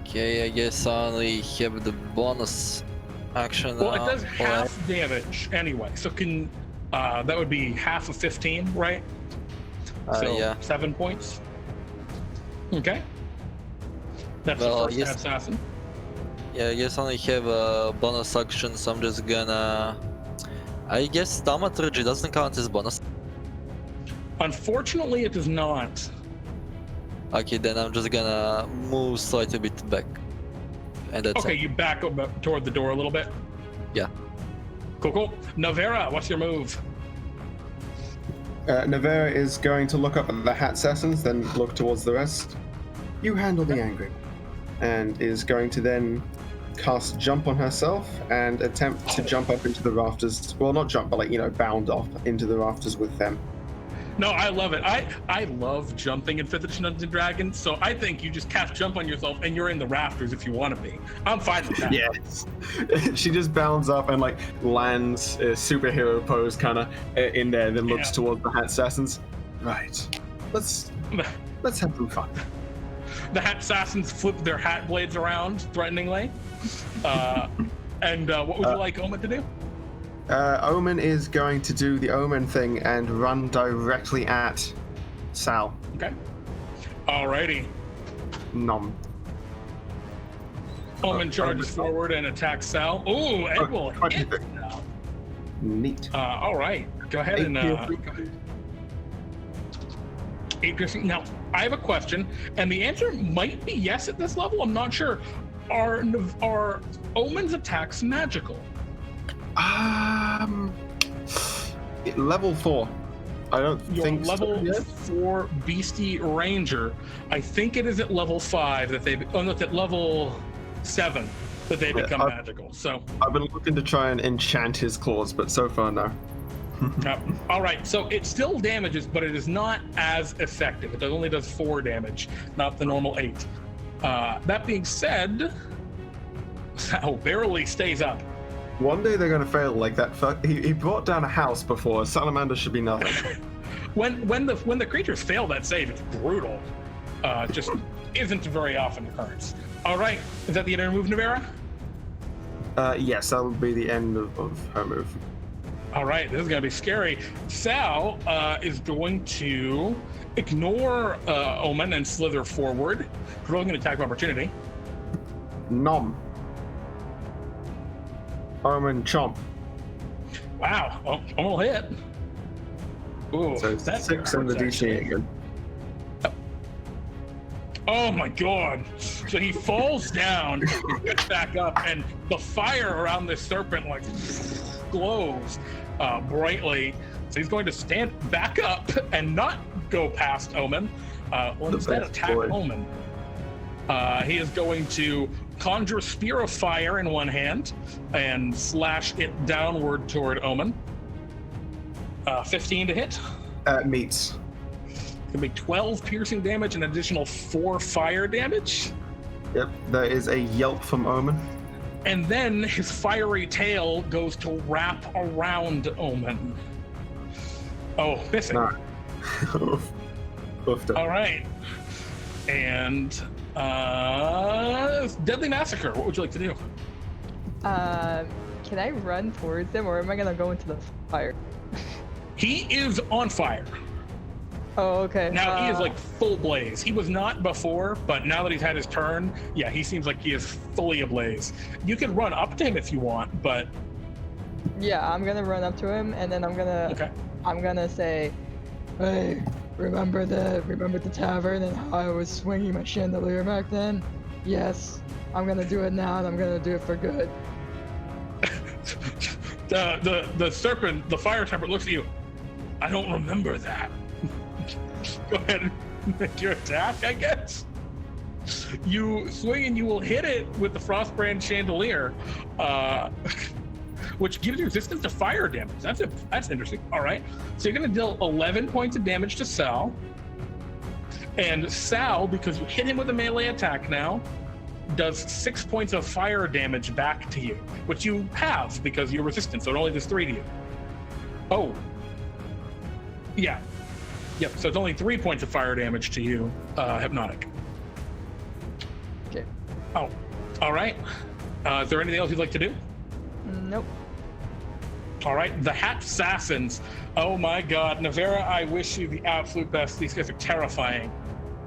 Okay, I guess I only have the bonus action. Well, it does half damage anyway, so can that would be half of 15, right? So yeah. 7 points. Okay. That's Well, the first assassin. Yeah, I guess I only have a bonus action, so I'm just gonna... I guess Thaumaturgy doesn't count as bonus. Unfortunately, it does not. Okay, then I'm just gonna move slightly bit back. And that's Okay, it. you back up toward the door a little bit? Yeah. Cool. Navera, what's your move? Navera is going to look up at the Hat Assassins, then look towards the rest. You handle the angry. And is going to then cast Jump on herself and attempt to jump up into the rafters. Well, not jump, but like, bound up into the rafters with them. No, I love it. I love jumping in 5th edition Dungeons & Dragons, so I think you just cast Jump on yourself and you're in the rafters if you want to be. I'm fine with that. Yes. She just bounds up and lands superhero pose kind of in there, then looks towards the Hat Assassins. Right. Let's have some fun. The Hat Assassins flip their hat blades around threateningly. And what would you like Omen to do? Omen is going to do the Omen thing and run directly at Sal. Okay. Alrighty. Nom. Omen charges forward and attacks Sal. Ooh, and will hit Sal. Neat. All right. Go ahead and 8 piercing. Now, I have a question, and the answer might be yes at this level. I'm not sure. Are Omen's attacks magical? Level 4. I don't Your think level so. 4 Beastie Ranger. I think it is at level 5 that they. Oh no, it's at level 7 that they become magical. So I've been looking to try and enchant his claws, but so far no. all right. So it still damages, but it is not as effective. It only does 4 damage, not the normal 8. That being said, Sal barely stays up. One day they're gonna fail like that. He brought down a house before. Salamander should be nothing. when the creatures fail that save, it's brutal. Just isn't very often occurrence. All right, is that the end of your move, Navera? Yes, that'll be the end of her move. All right, this is gonna be scary. Sal is going to ignore Omen and slither forward, rolling an attack of opportunity. Nom. Omen chomp. Wow, Omen will hit. Ooh, So that 6 on the hurts, DC actually. again. Oh my god. So he falls down, gets back up, and the fire around this serpent glows brightly. So he's going to stand back up and not go past Omen. Instead attack Omen. He is going to conjure a Spear of Fire in one hand and slash it downward toward Omen. 15 to hit. Meets. It's gonna be 12 piercing damage and an additional 4 fire damage. Yep, there is a yelp from Omen. And then his fiery tail goes to wrap around Omen. Oh, missing. Nah. Oofed. All right. And Deadly Massacre, what would you like to do? Can I run towards him, or am I gonna go into the fire? He is on fire. Oh, okay. Now he is full blaze. He was not before, but now that he's had his turn, yeah, he seems like he is fully ablaze. You can run up to him if you want, but Yeah, I'm gonna run up to him, and then I'm gonna say, "Hey, remember the tavern and how I was swinging my chandelier back then? Yes, I'm gonna do it now, and I'm gonna do it for good." the serpent, the fire serpent, looks at you. I don't remember that. Go ahead and make your attack, I guess. You swing and you will hit it with the Frostbrand Chandelier, which gives you resistance to fire damage. That's interesting. All right, so you're going to deal 11 points of damage to Sal. And Sal, because you hit him with a melee attack now, does 6 points of fire damage back to you, which you have because you're resistant, so it only does 3 to you. Oh. Yeah. Yep, so it's only 3 points of fire damage to you, Hypnotic. Okay. Oh, all right. Is there anything else you'd like to do? Nope. All right, the Hat Assassins. Oh my god, Navera, I wish you the absolute best. These guys are terrifying.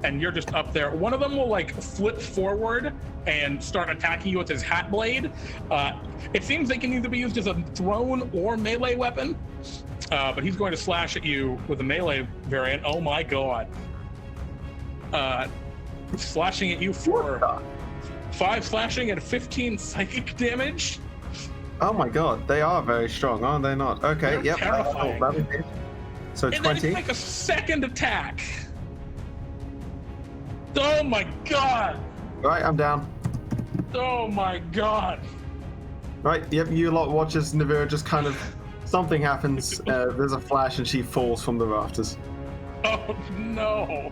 And you're just up there. One of them will flip forward and start attacking you with his hat blade. It seems they can either be used as a thrown or melee weapon, but he's going to slash at you with a melee variant. Oh my god. slashing at you for 5 slashing and 15 psychic damage. Oh my god, they are very strong, aren't they not? Okay, They're yep. terrifying. So And 20. then you make a second attack. Oh my god! Right, I'm down. Oh my god! Right, yep, you lot watch as Navera just kind of... Something happens, there's a flash and she falls from the rafters. Oh no!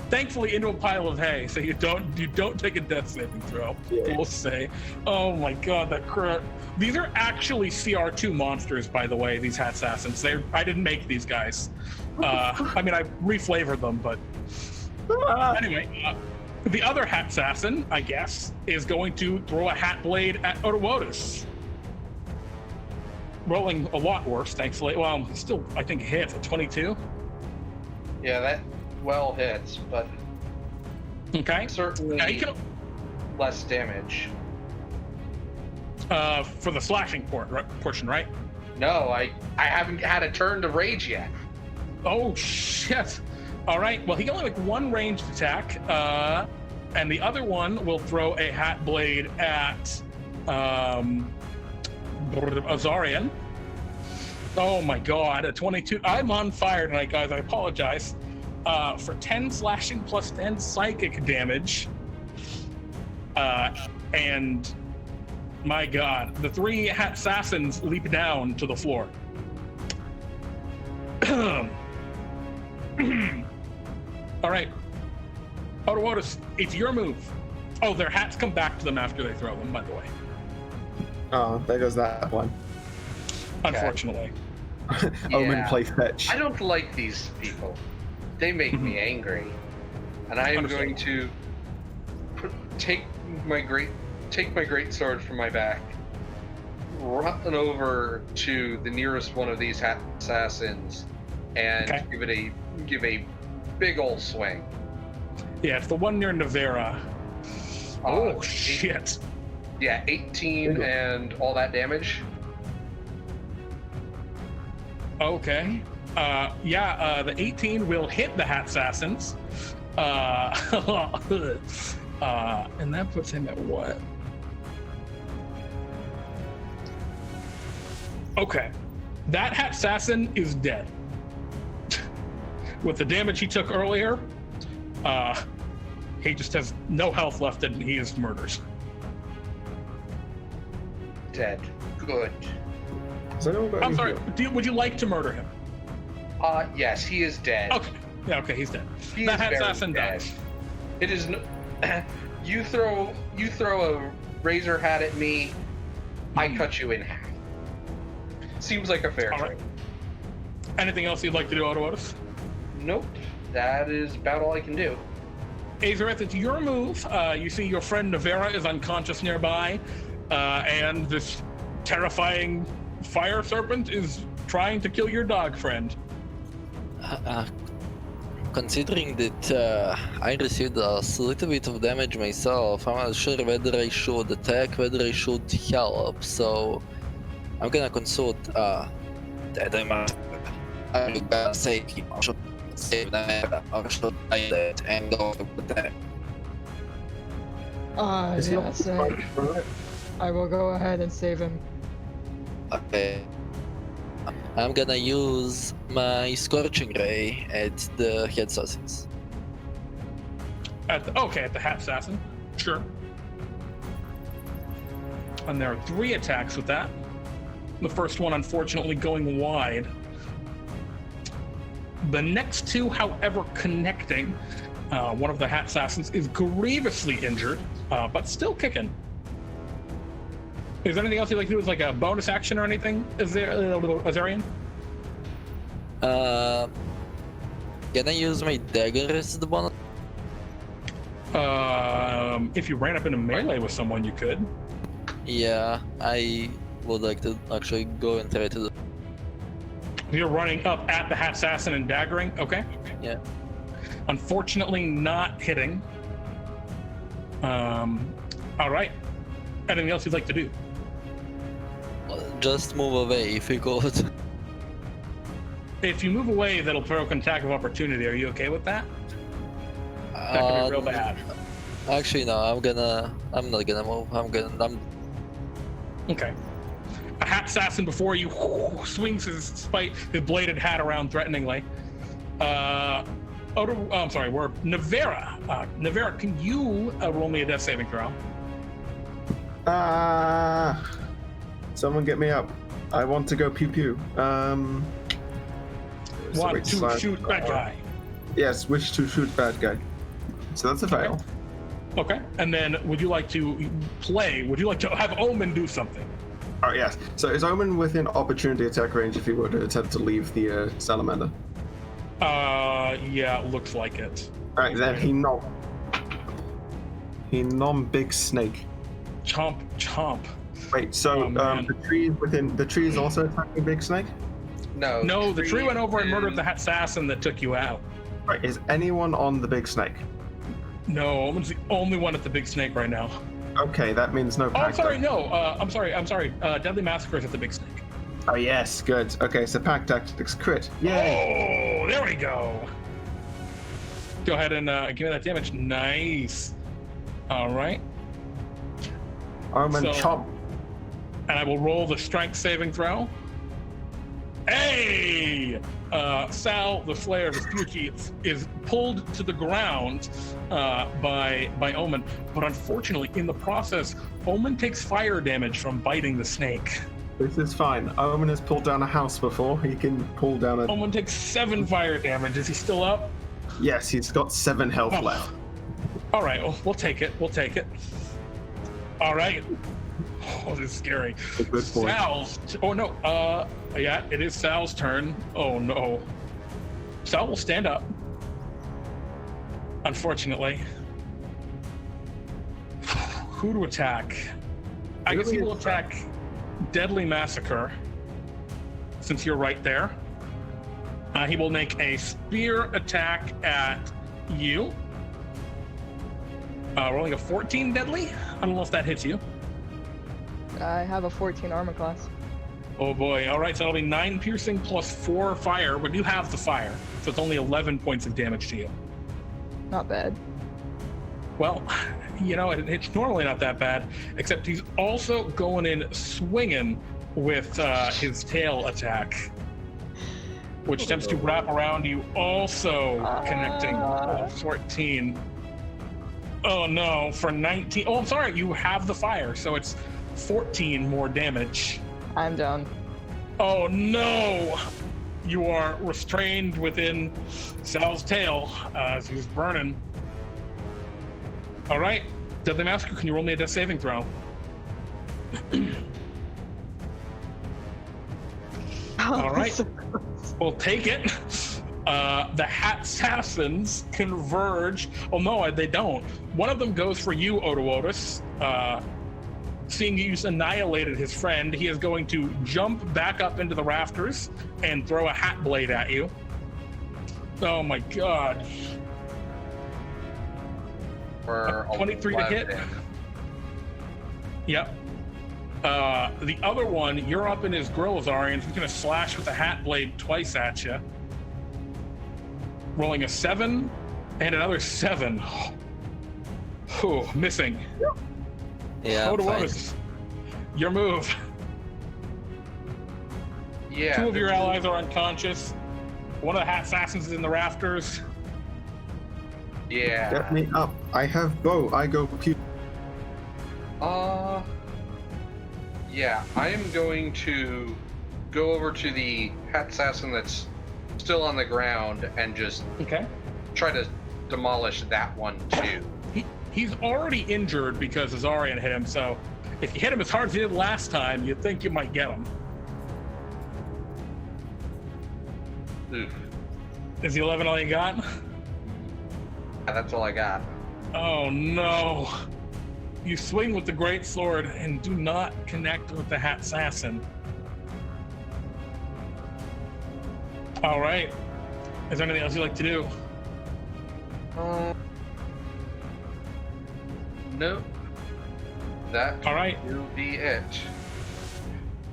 Thankfully into a pile of hay, so you don't take a death saving throw. Yeah. We'll say. Oh my god, that crit. These are actually CR2 monsters, by the way, these Hat Assassins. I didn't make these guys. I mean, I reflavored them, but... Anyway, the other Hat Assassin, I guess, is going to throw a hat blade at Odowodus. Rolling a lot worse, thankfully. Well, still, I think hits at 22. Yeah, that well hits, but Okay. certainly Now you can, less damage. for the slashing portion, right? No, I haven't had a turn to rage yet. Oh shit! All right. Well, he can only make one ranged attack, and the other one will throw a hat blade at Azarion. Oh my god! A 22. I'm on fire tonight, guys. I apologize. For 10 slashing plus 10 psychic damage, and my god, the 3 Hat Assassins leap down to the floor. All right, Odowodus, it's your move. Oh, their hats come back to them after they throw them, by the way. Oh, there goes that one. Unfortunately. Omen Yeah. play fetch. I don't like these people. They make me angry, and I am going to take my great sword from my back, run over to the nearest one of these Hat Assassins, and Okay. give a big ol' swing. Yeah, it's the one near Navera. Oh shit! Yeah, 18 and all that damage. Okay. The 18 will hit the Hat Assassins. And that puts him at what? Okay. That Hat Assassin is dead. With the damage he took earlier, he just has no health left and he is murdered. Dead. Good. Has anyone got I'm any sorry, heal? would you like to murder him? Yes, he is dead. Okay. Yeah, okay, he's dead. He That is Hat very Assassin dead. dies. It is no, you throw a razor hat at me, I cut you in half. Seems like a fair All trade. right. Anything else you'd like to do, Odowodus? Nope. That is about all I can do. Azareth, it's your move. You see your friend Navera is unconscious nearby, and this terrifying fire serpent is trying to kill your dog friend. Considering that I received a little bit of damage myself, I'm not sure whether I should attack, whether I should help, so I'm gonna consult that I'm gonna save him, or should save them, or should I that and go with them. Is he Yes, not- I will go ahead and save him. Okay. I'm gonna use my Scorching Ray at the Head Assassins. At the Hat Assassin. Sure. And there are 3 attacks with that. The first one, unfortunately, going wide. The next 2, however, connecting. One of the Hat Assassins is grievously injured, but still kicking. Is there anything else you'd like to do as like a bonus action or anything? Is there Azarion? Can I use my dagger as the bonus? If you ran up into melee with someone, you could. Yeah, I would like to actually go and try to do. You're running up at the Hat Assassin and daggering. Okay. Yeah. Unfortunately, not hitting. All right. Anything else you'd like to do? Just move away if you could. If you move away, that'll provoke an attack of opportunity. Are you okay with that? That could be real bad. Actually, no. I'm not gonna move. I'm. Okay. A hat assassin before you swings his bladed hat around threateningly. I'm sorry. We're Navera. Navera, can you roll me a death saving throw? Someone get me up. I want to go pew pew. Want to shoot bad guy. Yes, wish to shoot bad guy. So that's a fail. Okay. And then would you like to have Omen do something? Oh, yes. So is Omen within opportunity attack range if he were to attempt to leave the salamander? Yeah, looks like it. Alright, then he nom big snake. Chomp, chomp. Wait, so the tree is also attacking big snake? No, the tree went over and murdered the assassin that took you out. Right, is anyone on the big snake? No, Omen's the only one at the big snake right now. Okay, that means no pack. Oh, sorry, no. I'm sorry. Deadly Massacre is at the big snake. Oh, yes, good. Okay, so pack tactics crit. Yay! Oh, there we go. Go ahead and give me that damage. Nice. All right. Omen chomp. And I will roll the strength saving throw. Hey! Sal, the Slayer Vespucci, is pulled to the ground by Omen, but unfortunately, in the process, Omen takes fire damage from biting the snake. This is fine. Omen has pulled down a house before. He can pull down a... Omen takes 7 fire damage. Is he still up? Yes, he's got 7 health left. All right, well, we'll take it. All right. Oh, this is scary. Sal's... Oh, no. Yeah, it is Sal's turn. Oh, no. Sal will stand up. Unfortunately. Who to attack? I guess he will attack Deadly Massacre, since you're right there. He will make a spear attack at you. Rolling a 14 deadly. I don't know if that hits you. I have a 14 armor class. Oh boy. All right, so that'll be 9 piercing plus 4 fire, but you have the fire, so it's only 11 points of damage to you. Not bad. Well, you know, it's normally not that bad, except he's also going in swinging with his tail attack, which attempts to wrap around you, also connecting 14. Oh no, for 19. Oh, I'm sorry, you have the fire, so it's 14 more damage. I'm down. Oh no! You are restrained within Sal's tail as he's burning. All right, Deadly Massacre, can you roll me a death saving throw? All right, we'll take it. The Hat Assassins converge. Oh no, they don't. One of them goes for you, Odowodus. Seeing you annihilated his friend, he is going to jump back up into the rafters and throw a hat blade at you. Oh my god. For 23 to hit. Yep. The other one, you're up in his grill, Azarion. He's going to slash with the hat blade twice at you. Rolling a 7 and another 7. Oh, missing. Yeah. Odowodus, your move. Yeah. 2 of your allies are unconscious. One of the Hat Assassins is in the rafters. Yeah. Get me up. I have bow. I go pew. Yeah, I am going to go over to the Hat Assassin that's still on the ground and just try to demolish that one too. He's already injured because Azarion hit him, so if you hit him as hard as you did last time, you'd think you might get him. Oof. Is the 11 all you got? Yeah, that's all I got. Oh no. You swing with the great sword and do not connect with the Hat Assassin. All right. Is there anything else you'd like to do? Nope. That all right. will be it.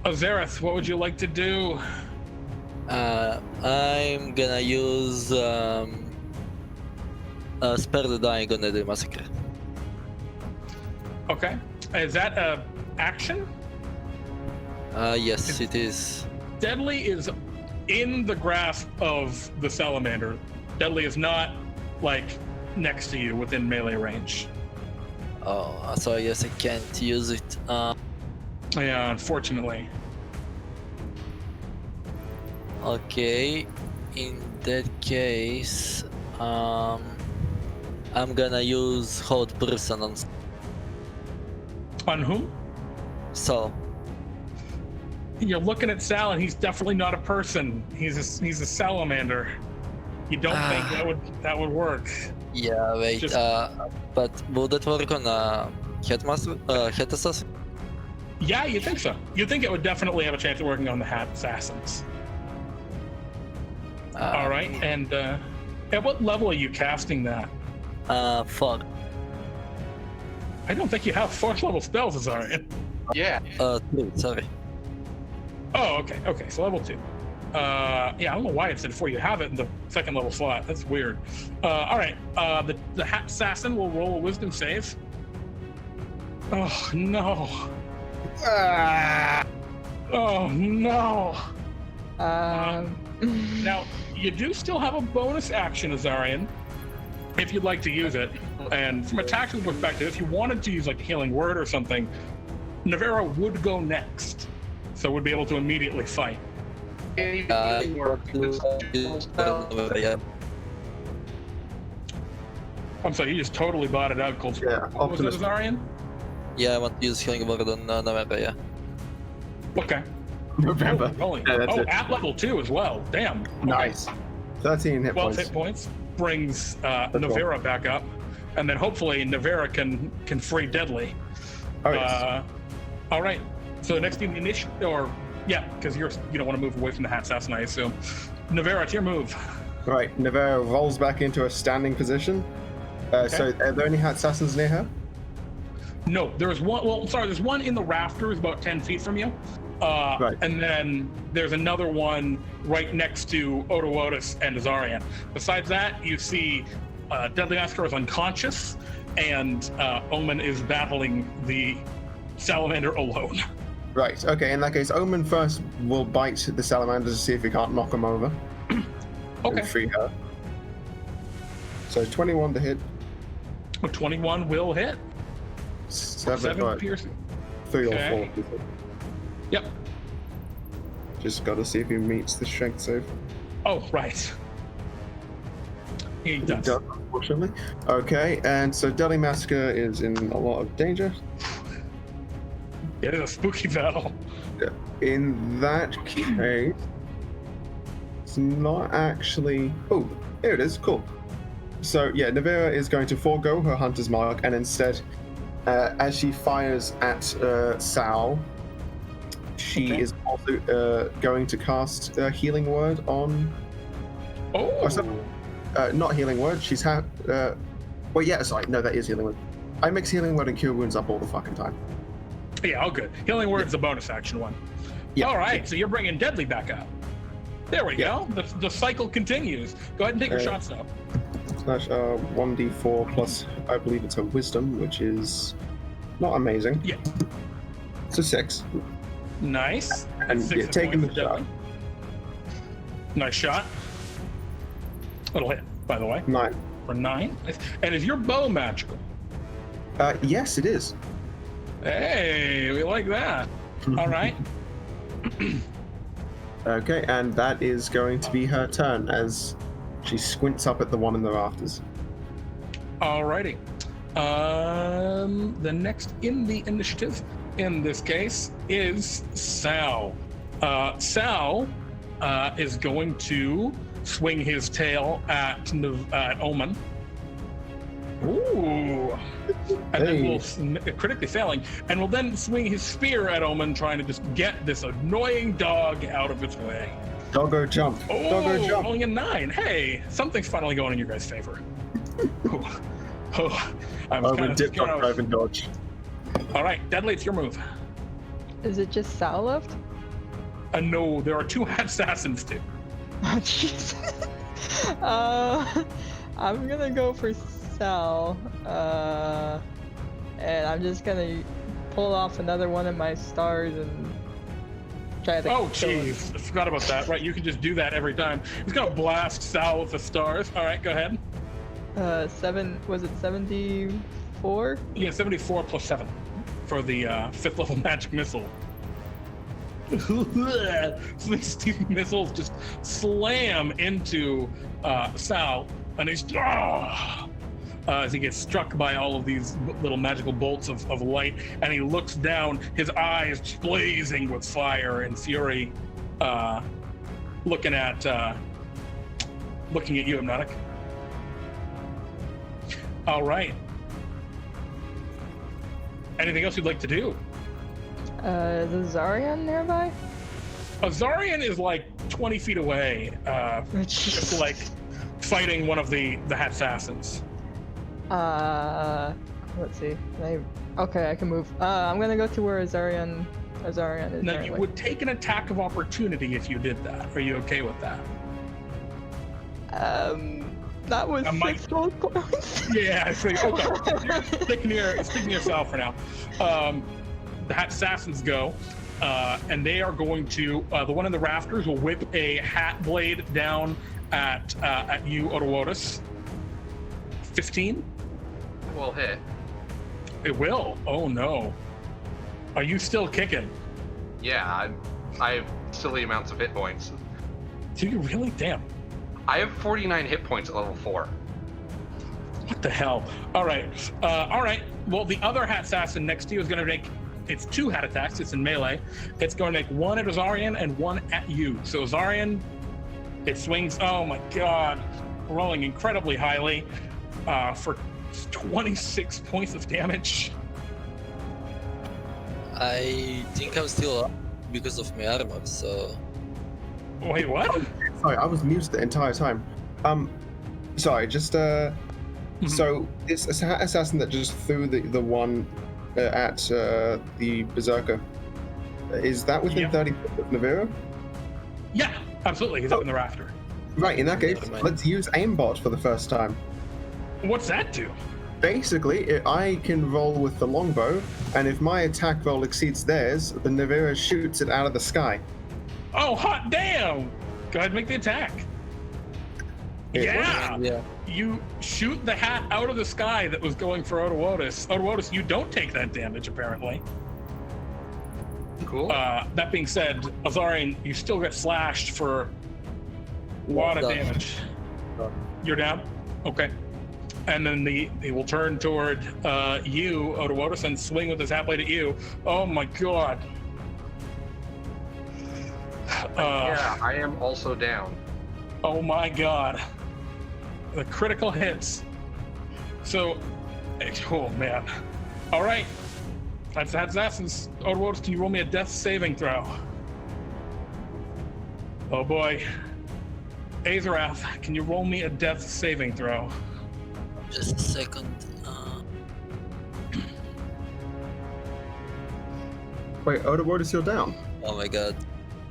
Azareth, what would you like to do? I'm gonna use Spare the dying on the massacre. Okay. Is that a action? Yes, it is. Deadly is in the grasp of the salamander. Deadly is not, like, next to you within melee range. Oh, so I guess I can't use it. Yeah, unfortunately. Okay, in that case, I'm gonna use hold person on On whom? Sal. You're looking at Sal, and he's definitely not a person. He's a salamander. You don't think that would work? Yeah, wait. Just- But will that work on head assassin? Yeah, you think so. You think it would definitely have a chance of working on the hat assassins. All right, and at what level are you casting that? 4. I don't think you have 4th level spells, Azarion. Yeah. 3. Sorry. Oh, okay, so level 2. Yeah, I don't know why it said 4. You have it in the 2nd level slot. That's weird. All right, the hat assassin will roll a wisdom save. Oh no. Oh no. Now, you do still have a bonus action, Azarion, if you'd like to use it. And from a tactical perspective, if you wanted to use like a healing word or something, Navera would go next, so would be able to immediately fight. Yeah. I'm sorry, you just totally bought it out, Cold. Yeah, What was it, Optimus. Azarion? Yeah, I want to use healing word on Navera, yeah. Okay. Remember. Rolling. Yeah, that's Oh, it. at level 2 as well. Damn. Okay. Nice. 13 hit 12 points. hit points brings Navera back up, and then hopefully Navera can free Deadly. Oh, yes. All right. So next in the initiative, or yeah, because you don't want to move away from the hat assassin, I assume. Navera, it's your move. Right, Navera rolls back into a standing position. So are there any hat assassins near her? No, there's one. Well, sorry, there's one in the rafters about 10 feet from you. Right. And then there's another one right next to Odowodus and Azarion. Besides that, you see Deadly Massacre is unconscious, and Omen is battling the salamander alone. Right, okay, in that case, Omen first will bite the salamander to see if he can't knock him over. Okay. And free her. So 21 to hit. 21 will hit. 7 right, piercing. 3 Okay. or 4. Yep. Just gotta see if he meets the strength save. Oh, right. He He does. does, unfortunately. Okay, and so Deadly Massacre is in a lot of danger. It is a spooky battle. In that case, it's not actually. Oh, here it is. Cool. So yeah, Navera is going to forego her hunter's mark and instead, as she fires at Sal, she Okay. is also going to cast a healing word on. Oh. Not healing word. She's well, yeah. Sorry, no, that is healing word. I mix healing word and cure wounds up all the fucking time. Yeah, all good. Healing word's the bonus action one. Yeah. All right, so you're bringing Deadly back up. There we Yeah. go. The cycle continues. Go ahead and take your shots now. Slash 1d4 plus, I believe it's a wisdom, which is not amazing. Yeah. It's a 6. Nice. And Six yeah, hit taking points the of shot. Deadly. Nice shot. It'll hit, by the way, 9. for 9. And is your bow magical? Yes, it is. Hey, we like that. All right. Okay, and that is going to be her turn as she squints up at the one in the rafters. Alrighty. The next in the initiative, in this case, is Sal. Sal is going to swing his tail at Omen. Ooh. And then will critically failing, and will then swing his spear at Omen, trying to just get this annoying dog out of its way. Doggo jump. Oh, Doggo jump. rolling a 9. Hey, something's finally going in your guys' favor. I was Over kind of dip, scared. drive, and dodge. All right, Deadly, it's your move. Is it just Sal left? No, there are 2 assassins too. Oh, jeez. I'm gonna go for Sal. And I'm just gonna pull off another one of my stars and try to. Oh, jeez. I forgot about that. Right, you can just do that every time. He's gonna blast Sal with the stars. All right, go ahead. Was it 74? Yeah, 74 plus 7 for the 5th level magic missile. So these two missiles just slam into Sal, and he's as he gets struck by all of these little magical bolts of light, and he looks down, his eyes blazing with fire and fury, looking at you, Hypnotic. All right. Anything else you'd like to do? Is Azarion nearby? Azarion is like 20 feet away, just like fighting one of the hat assassins. Let's see. Okay, I can move. I'm gonna go to where Azarion is. Now, you would take an attack of opportunity if you did that. Are you okay with that? That was 6 gold points. Yeah, I think. Okay. You're sticking to yourself for now. The hat assassins go, and they are going to. The one in the rafters will whip a hat blade down at you, Odowodus. 15. Will hit. It will. Oh no. Are you still kicking? Yeah, I have silly amounts of hit points. Do you really? Damn. I have 49 hit points at level 4. What the hell? All right. All right. Well, the other hat assassin next to you is going to make. It's 2 hat attacks. It's in melee. It's going to make 1 at Azarion and 1 at you. So Azarion, it swings. Oh my God. Rolling incredibly highly for 26 points of damage. I think I'm still up because of my armor, so... Wait, what? Sorry, I was muted the entire time. Sorry, just So this assassin that just threw the one at the berserker, is that within 30 feet of Navera? Yeah, absolutely. He's up in the rafter. Right, in that case, let's use aimbot for the first time. What's that do? Basically, I can roll with the longbow, and if my attack roll exceeds theirs, the Navera shoots it out of the sky. Oh, hot damn! Go ahead and make the attack. Yeah! You shoot the hat out of the sky that was going for Odowodus. Odowodus, you don't take that damage, apparently. Cool. That being said, Azarion, you still get slashed for a lot of damage. You're down? Okay. And then he will turn toward you, Odowodus, and swing with his hat blade at you. Oh my God. Yeah, I am also down. Oh my God. The critical hits. So, oh man. All right. That's assassins. Odowodus, can you roll me a death saving throw? Oh boy. Azarath, can you roll me a death saving throw? Just a second. Wait, Odowodus, you're down? Oh my God.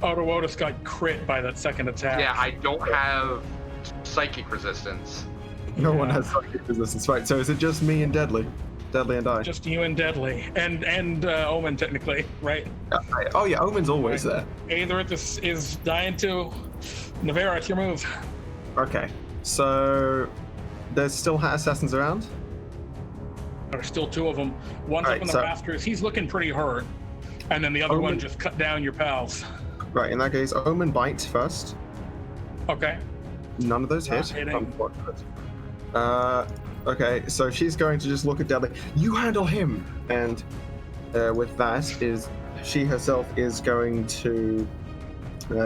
Odowodus got crit by that second attack. Yeah, I don't have psychic resistance. No one has psychic resistance, right? So is it just me and Deadly? Deadly and I? Just you and Deadly. And Omen, technically, right? Oh yeah, Omen's always there. Azarath is dying too. Navera, it's your move. Okay, so there's still hat assassins around? There's still 2 of them. One's up in the rafters. He's looking pretty hurt. And then the other one just cut down your pals. Right, in that case, Omen bites first. Okay. None of those hit. Okay, so she's going to just look at Deadly. You handle him! And with that, she herself is going to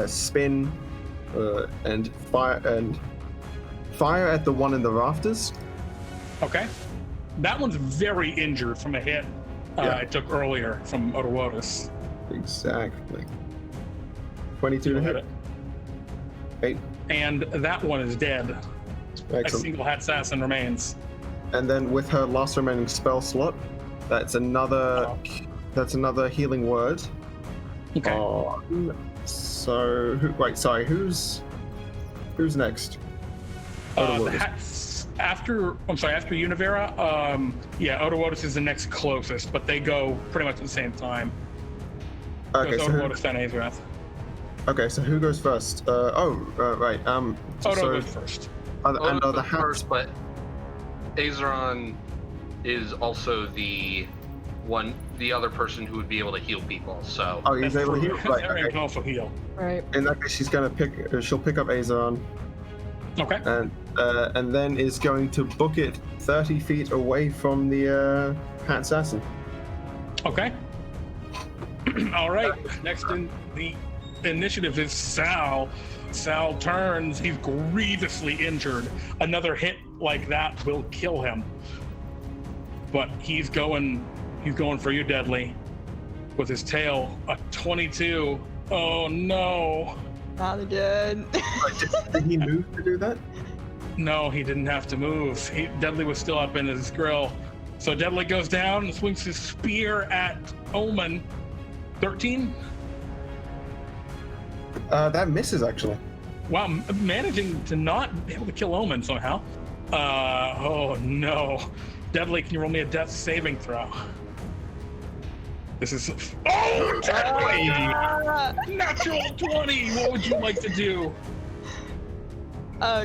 spin and fire at the one in the rafters. Okay. That one's very injured from a hit I took earlier from Odowodus. Exactly. 22 to hit. 8. And that one is dead. Excellent. A single hat assassin remains. And then with her last remaining spell slot, that's another healing word. Okay. So who's next? The hat after you, Navera. Odowodus is the next closest, but they go pretty much at the same time. Okay, so Odowodus, then Azarath. Okay, so who goes first? Right. Odo goes first. Are the hats first, but Azarion is also the other person who would be able to heal people. So. Oh, he's able to heal. Right. Azarion can also heal. Right. In that case, she'll pick up Azarion. Okay. And then is going to book it 30 feet away from the hat assassin. Okay. All right. Next in the initiative is Sal. Sal turns. He's grievously injured. Another hit like that will kill him. But he's going for you, Deadly, with his tail. A 22. Oh no. Not again. Did he move to do that? No, he didn't have to move. Deadly was still up in his grill. So Deadly goes down and swings his spear at Omen. 13? That misses, actually. Wow, managing to not be able to kill Omen somehow. Oh no. Deadly, can you roll me a death saving throw? This is... Oh, Deadly! Natural 20! What would you like to do?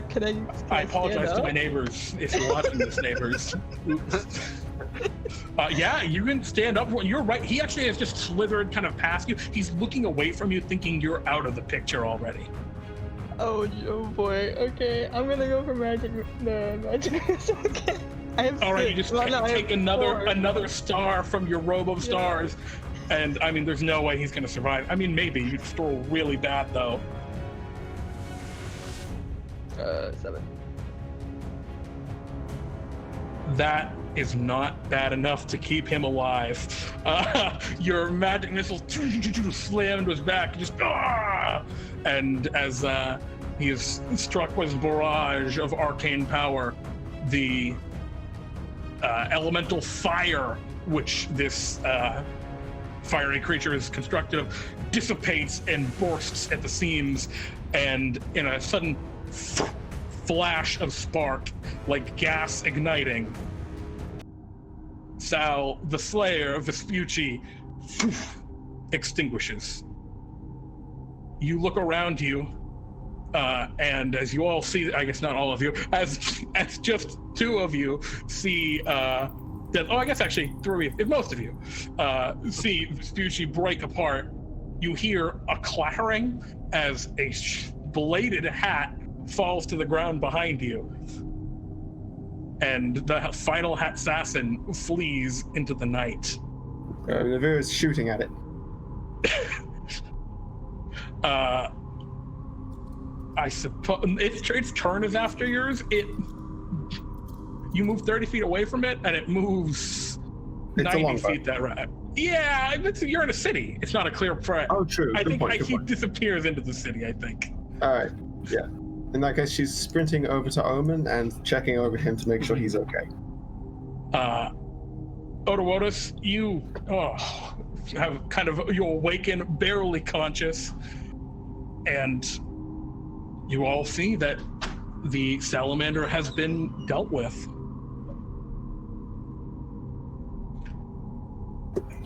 Can I apologize to my neighbors if you're watching this, neighbors. Oops. Yeah, you can stand up. You're right. He actually has just slithered kind of past you. He's looking away from you, thinking you're out of the picture already. Oh boy. Okay, I'm gonna go for magic missile again. I have all right, six. you just Well, take another star from your robe of stars, and I mean, there's no way he's gonna survive. I mean, maybe you'd roll really bad though. 7. That is not bad enough to keep him alive. Your magic missile slammed to his back, just and as he is struck with a barrage of arcane power, the elemental fire, which this fiery creature is constructed of, dissipates and bursts at the seams, and in a sudden flash of spark, like gas igniting, Sal, the Slayer of Vespucci, extinguishes. You look around you, and as you all see, I guess not all of you, as just 2 of you see I guess actually 3, if most of you see Vespucci break apart. You hear a clattering as a bladed hat falls to the ground behind you, and the final hat assassin flees into the night. Navera is shooting at it. I suppose its turn is after yours. You move 30 feet away from it, and it moves 90 feet that route. Yeah, you're in a city. It's not a clear prey. Oh, true. I think Good he point. disappears into the city, I think. All right, yeah. In that case, she's sprinting over to Omen and checking over him to make sure he's okay. Odowodus, you have you awaken, barely conscious, and you all see that the salamander has been dealt with.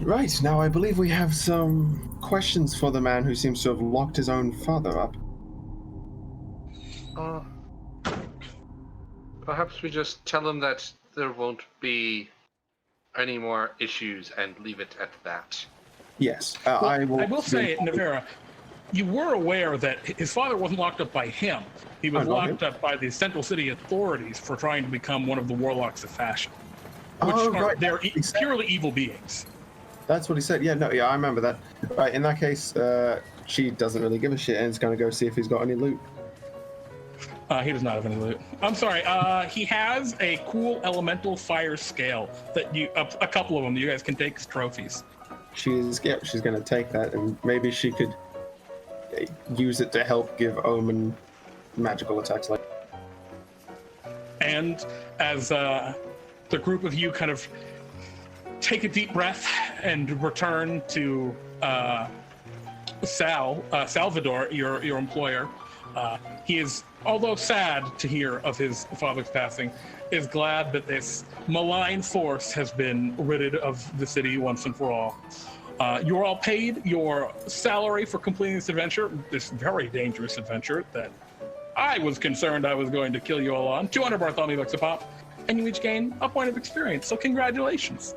Right, now I believe we have some questions for the man who seems to have locked his own father up. Perhaps we just tell him that there won't be any more issues and leave it at that. Yes, Well, I will say, Navera, you were aware that his father wasn't locked up by him. He was locked up by the Central City authorities for trying to become one of the warlocks of fashion, which they're purely evil beings. That's what he said. Yeah, I remember that. Right, in that case, she doesn't really give a shit and is going to go see if he's got any loot. He does not have any loot. I'm sorry. He has a cool elemental fire scale that a couple of them you guys can take as trophies. She's going to take that, and maybe she could use it to help give Omen magical attacks. And as the group of you kind of take a deep breath and return to Salvador, your employer, He is, although sad to hear of his father's passing, is glad that this malign force has been ridded of the city once and for all. You're all paid your salary for completing this adventure, this very dangerous adventure that I was concerned I was going to kill you all on. 200 Bartholomew bucks a pop, and you each gain a point of experience, so congratulations.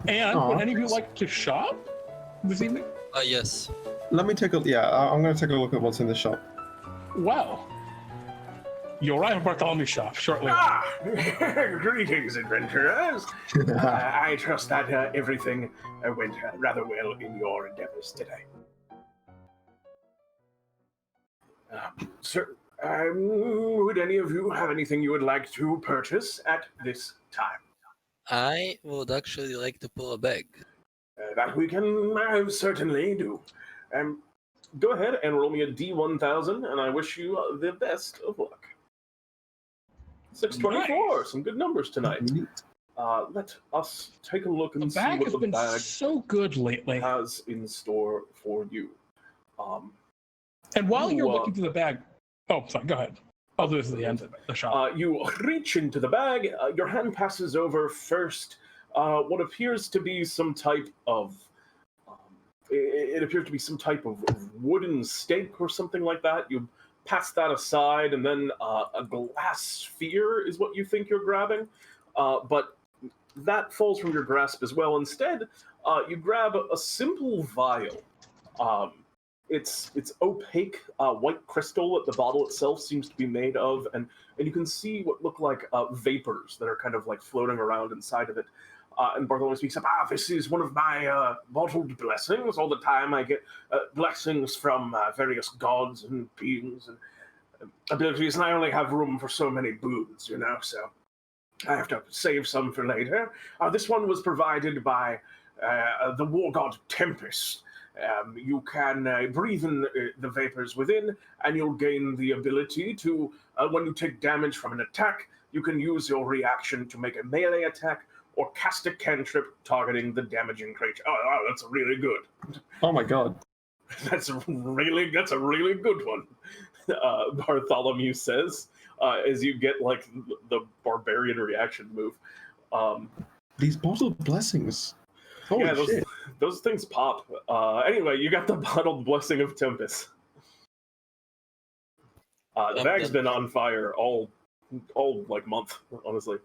And would any of you like to shop this evening? Yes. Let me take a I'm going to take a look at what's in the shop. Well, you arrive at Bartholomew's shop shortly. Greetings, adventurers. I trust that everything went rather well in your endeavors today. Sir, would any of you have anything you would like to purchase at this time? I would actually like to pull a bag. That we can certainly do. Go ahead and roll me a D1000, and I wish you the best of luck. 624, Nice. Some good numbers tonight. Let us take a look and The see bag what has the been bag so good lately. has in store for you. And while you're you, looking through the bag, oh, sorry, go ahead. I'll do this at the end of the shop. You reach into the bag. Your hand passes over first what appears to be some type of. It appears to be some type of wooden stake or something like that. You pass that aside, and then a glass sphere is what you think you're grabbing. But that falls from your grasp as well. Instead, you grab a simple vial. It's opaque white crystal that the bottle itself seems to be made of, and you can see what look like vapors that are kind of like floating around inside of it. And Bartholomew speaks up, this is one of my bottled blessings. All the time I get blessings from various gods and beings and abilities, and I only have room for so many boons, so I have to save some for later. This one was provided by the war god Tempest. You can breathe in the vapors within, and you'll gain the ability to, when you take damage from an attack, you can use your reaction to make a melee attack or cast a cantrip targeting the damaging creature. Oh, that's really good. Oh my god. That's a really good one, Bartholomew says, as you get like the barbarian reaction move. These bottled blessings. Holy shit. Those things pop. Anyway, you got the bottled blessing of Tempest. The bag's been on fire all like month, honestly.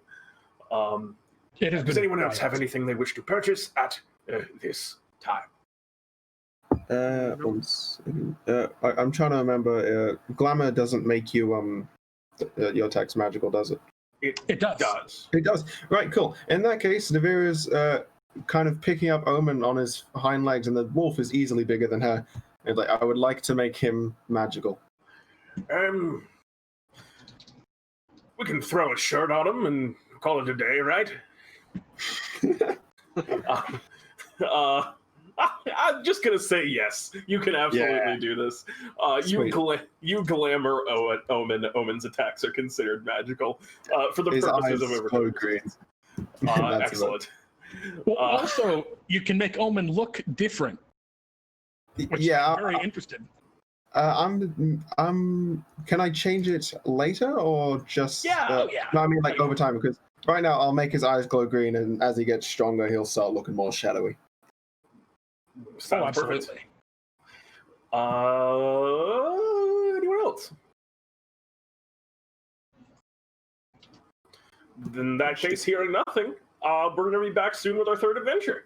Does anyone else have anything they wish to purchase at this time? I'm trying to remember. Glamour doesn't make you your attack's magical, does it? It does. It does. Right, cool. In that case, Navera's kind of picking up Omen on his hind legs, and the wolf is easily bigger than her. And like, I would like to make him magical. We can throw a shirt on him and call it a day, right? I'm just gonna say yes. You can absolutely do this. You glamour Omen. Omen's attacks are considered magical for the His purposes eyes of glow green. excellent. Well, also, you can make Omen look different. Which I'm very interested. Can I change it later or just? Yeah. No, I mean like over time, because right now I'll make his eyes glow green, and as he gets stronger, he'll start looking more shadowy. Sounds absolutely. Anyone else? In that case, hearing nothing, we're going to be back soon with our third adventure.